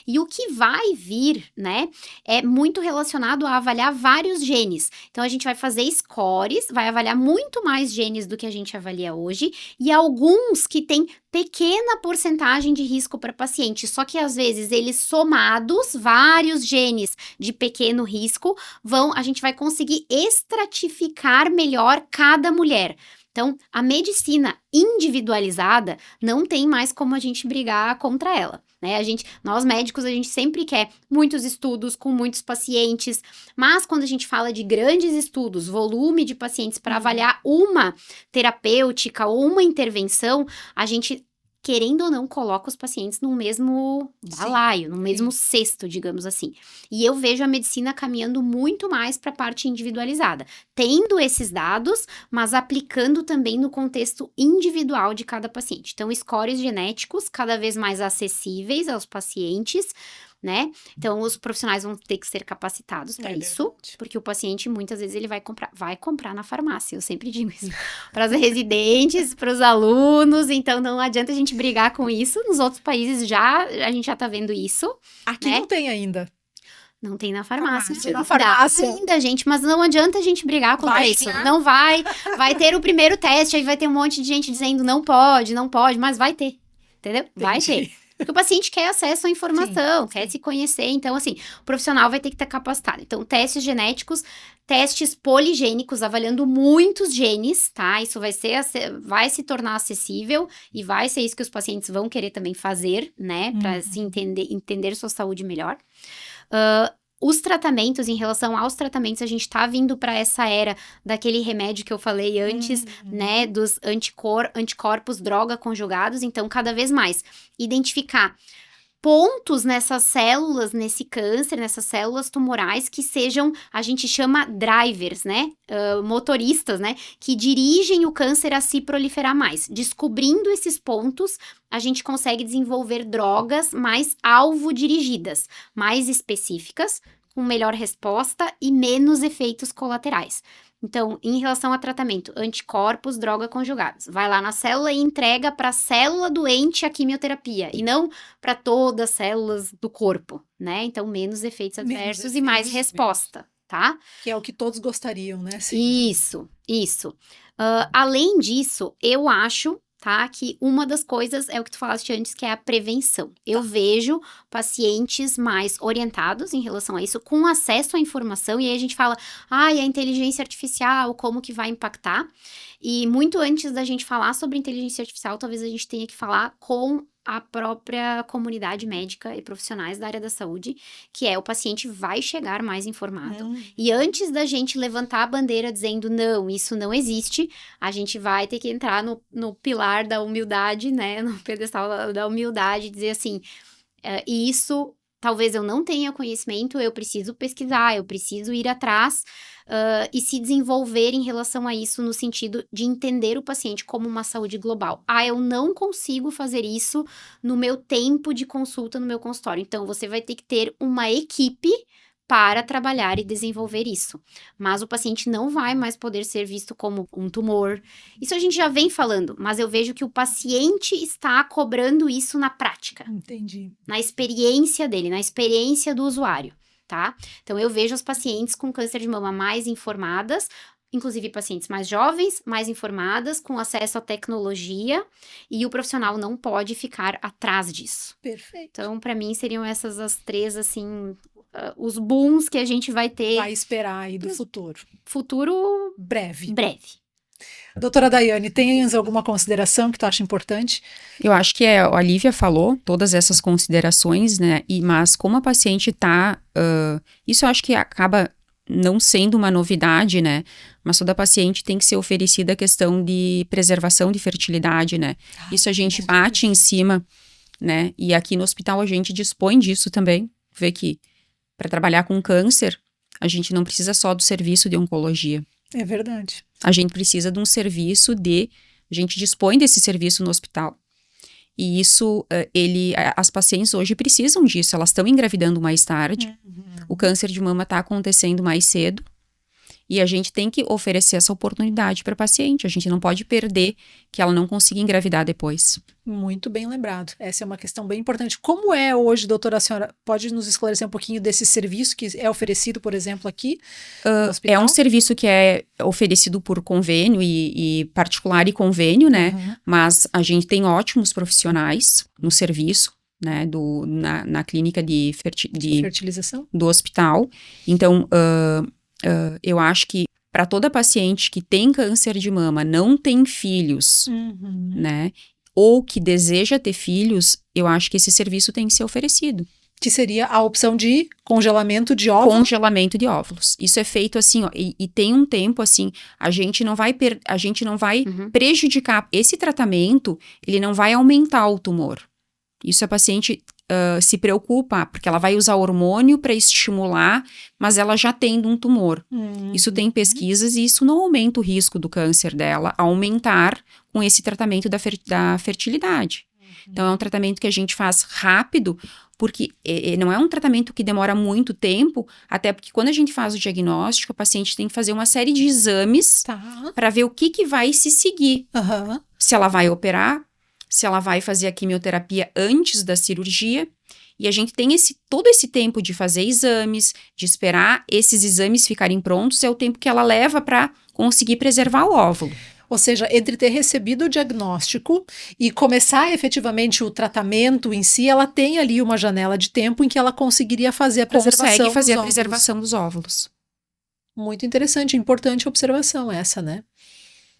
E o que vai vir, né, é muito relacionado a avaliar vários genes. Então, a gente vai fazer scores, vai avaliar muito mais genes do que a gente avalia hoje, e alguns que têm pequena porcentagem de risco para paciente, só que às vezes eles somados, vários genes de pequeno risco, a gente vai conseguir estratificar melhor cada mulher. Então, a medicina individualizada não tem mais como a gente brigar contra ela, né? Nós médicos, a gente sempre quer muitos estudos com muitos pacientes, mas quando a gente fala de grandes estudos, volume de pacientes para avaliar uma terapêutica ou uma intervenção, a gente, querendo ou não, coloca os pacientes no mesmo balaio, no mesmo cesto, digamos assim. E eu vejo a medicina caminhando muito mais para a parte individualizada, tendo esses dados, mas aplicando também no contexto individual de cada paciente. Então, scores genéticos cada vez mais acessíveis aos pacientes, né? Então, os profissionais vão ter que ser capacitados para isso, porque o paciente, muitas vezes, ele vai comprar na farmácia, eu sempre digo isso, para os residentes, para os alunos, então não adianta a gente brigar com isso, nos outros países a gente já tá vendo isso. Aqui não tem ainda. Não tem na farmácia. Na farmácia. Dá ainda, gente, mas não adianta a gente brigar contra isso. Não vai. Vai ter o primeiro teste, aí vai ter um monte de gente dizendo não pode, mas vai ter. Entendeu? Vai ter. Porque o paciente quer acesso à informação, quer se conhecer. Então, assim, o profissional vai ter que estar capacitado. Então, testes genéticos, testes poligênicos, avaliando muitos genes, tá? Isso vai se tornar acessível e vai ser isso que os pacientes vão querer também fazer, né? Para se entender sua saúde melhor. Os tratamentos, em relação aos tratamentos, a gente tá vindo para essa era daquele remédio que eu falei antes, né, dos anticorpos droga conjugados. Então, cada vez mais, identificar pontos nessas células, nesse câncer, nessas células tumorais que sejam, a gente chama drivers, né, motoristas, né, que dirigem o câncer a se proliferar mais. Descobrindo esses pontos, a gente consegue desenvolver drogas mais alvo-dirigidas, mais específicas, com melhor resposta e menos efeitos colaterais. Então, em relação a tratamento, anticorpos, droga conjugados. Vai lá na célula e entrega para a célula doente a quimioterapia, e não para todas as células do corpo, né? Então, menos efeitos adversos e mais resposta, tá? Que é o que todos gostariam, né? Sim. Isso. Além disso, eu acho, tá, que uma das coisas é o que tu falaste antes, que é a prevenção. Eu vejo pacientes mais orientados em relação a isso, com acesso à informação, e aí a gente fala, a inteligência artificial, como que vai impactar? E muito antes da gente falar sobre inteligência artificial, talvez a gente tenha que falar com a própria comunidade médica e profissionais da área da saúde, que é o paciente vai chegar mais informado. E antes da gente levantar a bandeira dizendo, não, isso não existe, a gente vai ter que entrar no pilar da humildade, né, no pedestal da humildade, e dizer assim, isso talvez eu não tenha conhecimento, eu preciso pesquisar, eu preciso ir atrás e se desenvolver em relação a isso no sentido de entender o paciente como uma saúde global. Eu não consigo fazer isso no meu tempo de consulta no meu consultório. Então, você vai ter que ter uma equipe para trabalhar e desenvolver isso. Mas o paciente não vai mais poder ser visto como um tumor. Isso a gente já vem falando, mas eu vejo que o paciente está cobrando isso na prática. Entendi. Na experiência dele, na experiência do usuário, tá? Então, eu vejo as pacientes com câncer de mama mais informadas, inclusive pacientes mais jovens, mais informadas, com acesso à tecnologia, e o profissional não pode ficar atrás disso. Perfeito. Então, para mim, seriam essas as três, assim, os booms que a gente vai ter. Vai esperar aí do futuro. Futuro breve. Doutora Daiane, tens alguma consideração que tu acha importante? Eu acho que a Lívia falou todas essas considerações, né? Mas como a paciente tá... isso eu acho que acaba não sendo uma novidade, né? Mas toda paciente tem que ser oferecida a questão de preservação de fertilidade, né? Isso a gente bate em cima, né? E aqui no hospital a gente dispõe disso também. Vê que para trabalhar com câncer, a gente não precisa só do serviço de oncologia. É verdade. A gente precisa de um serviço a gente dispõe desse serviço no hospital. E isso, as pacientes hoje precisam disso, elas estão engravidando mais tarde. O câncer de mama está acontecendo mais cedo. E a gente tem que oferecer essa oportunidade para a paciente. A gente não pode perder que ela não consiga engravidar depois. Muito bem lembrado. Essa é uma questão bem importante. Como é hoje, doutora, a senhora pode nos esclarecer um pouquinho desse serviço que é oferecido, por exemplo, aqui no hospital? É um serviço que é oferecido por convênio e particular e convênio, né? Mas a gente tem ótimos profissionais no serviço, né? Na clínica de fertilização do hospital. Então, eu acho que para toda paciente que tem câncer de mama, não tem filhos, né? Ou que deseja ter filhos, eu acho que esse serviço tem que ser oferecido. Que seria a opção de congelamento de óvulos? Congelamento de óvulos. Isso é feito assim, ó, e tem um tempo assim, a gente não vai prejudicar. Esse tratamento, ele não vai aumentar o tumor. Isso a paciente se preocupa, porque ela vai usar hormônio para estimular, mas ela já tem um tumor. Isso tem pesquisas e isso não aumenta o risco do câncer dela, aumentar com esse tratamento da fertilidade. Então, é um tratamento que a gente faz rápido, porque não é um tratamento que demora muito tempo, até porque quando a gente faz o diagnóstico, a paciente tem que fazer uma série de exames para ver o que vai se seguir. Se ela vai operar, se ela vai fazer a quimioterapia antes da cirurgia, E a gente tem todo esse tempo de fazer exames, de esperar esses exames ficarem prontos, é o tempo que ela leva para conseguir preservar o óvulo. Ou seja, entre ter recebido o diagnóstico e começar efetivamente o tratamento em si, ela tem ali uma janela de tempo em que ela conseguiria fazer a preservação dos óvulos. Muito interessante, importante observação essa, né?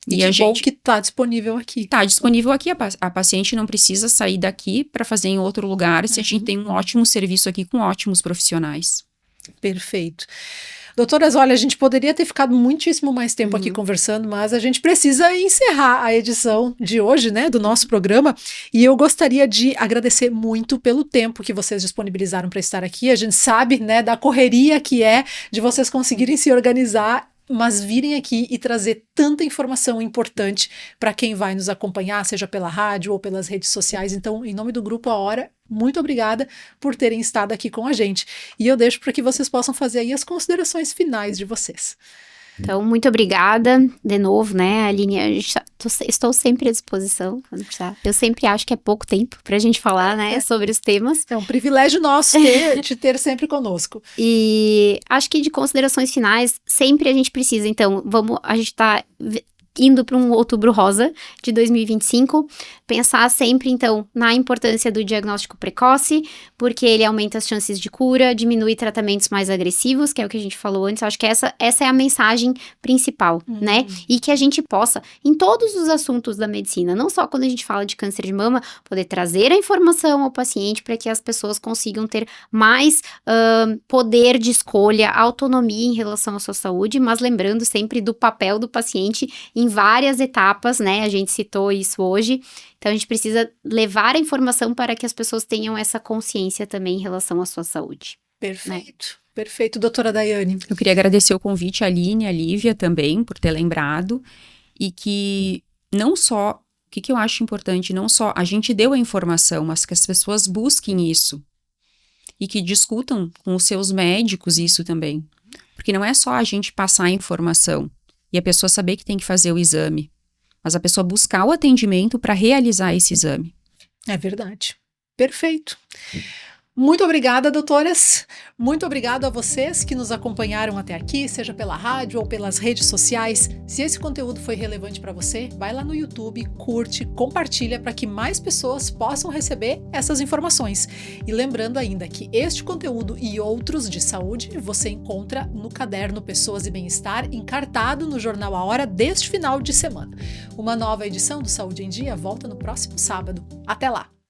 E a gente que está disponível aqui. Está disponível aqui, a paciente não precisa sair daqui para fazer em outro lugar, se a gente tem um ótimo serviço aqui com ótimos profissionais. Perfeito. Doutoras, olha, a gente poderia ter ficado muitíssimo mais tempo aqui conversando, mas a gente precisa encerrar a edição de hoje, né, do nosso programa, e eu gostaria de agradecer muito pelo tempo que vocês disponibilizaram para estar aqui. A gente sabe, né, da correria que é de vocês conseguirem se organizar, mas virem aqui e trazer tanta informação importante para quem vai nos acompanhar, seja pela rádio ou pelas redes sociais. Então, em nome do Grupo A Hora, muito obrigada por terem estado aqui com a gente. E eu deixo para que vocês possam fazer aí as considerações finais de vocês. Então, muito obrigada de novo, né, Aline? Estou sempre à disposição quando precisar. Eu sempre acho que é pouco tempo pra gente falar, né, sobre os temas. É um privilégio nosso te ter sempre conosco. E acho que de considerações finais, sempre a gente precisa. Então, a gente tá indo para um Outubro Rosa de 2025, pensar sempre, então, na importância do diagnóstico precoce, porque ele aumenta as chances de cura, diminui tratamentos mais agressivos, que é o que a gente falou antes. Acho que essa é a mensagem principal, né? E que a gente possa, em todos os assuntos da medicina, não só quando a gente fala de câncer de mama, poder trazer a informação ao paciente para que as pessoas consigam ter mais poder de escolha, autonomia em relação à sua saúde, mas lembrando sempre do papel do paciente em várias etapas, né? A gente citou isso hoje. Então, a gente precisa levar a informação para que as pessoas tenham essa consciência também em relação à sua saúde. Perfeito. Né? Perfeito, doutora Daiane. Eu queria agradecer o convite à Aline e à Lívia também, por ter lembrado. E que não só, o que eu acho importante, não só a gente deu a informação, mas que as pessoas busquem isso. E que discutam com os seus médicos isso também. Porque não é só a gente passar a informação e a pessoa saber que tem que fazer o exame, mas a pessoa buscar o atendimento para realizar esse exame. É verdade. Perfeito. Muito obrigada, doutoras. Muito obrigado a vocês que nos acompanharam até aqui, seja pela rádio ou pelas redes sociais. Se esse conteúdo foi relevante para você, vai lá no YouTube, curte, compartilha para que mais pessoas possam receber essas informações. E lembrando ainda que este conteúdo e outros de saúde você encontra no caderno Pessoas e Bem-Estar, encartado no Jornal A Hora deste final de semana. Uma nova edição do Saúde em Dia volta no próximo sábado. Até lá!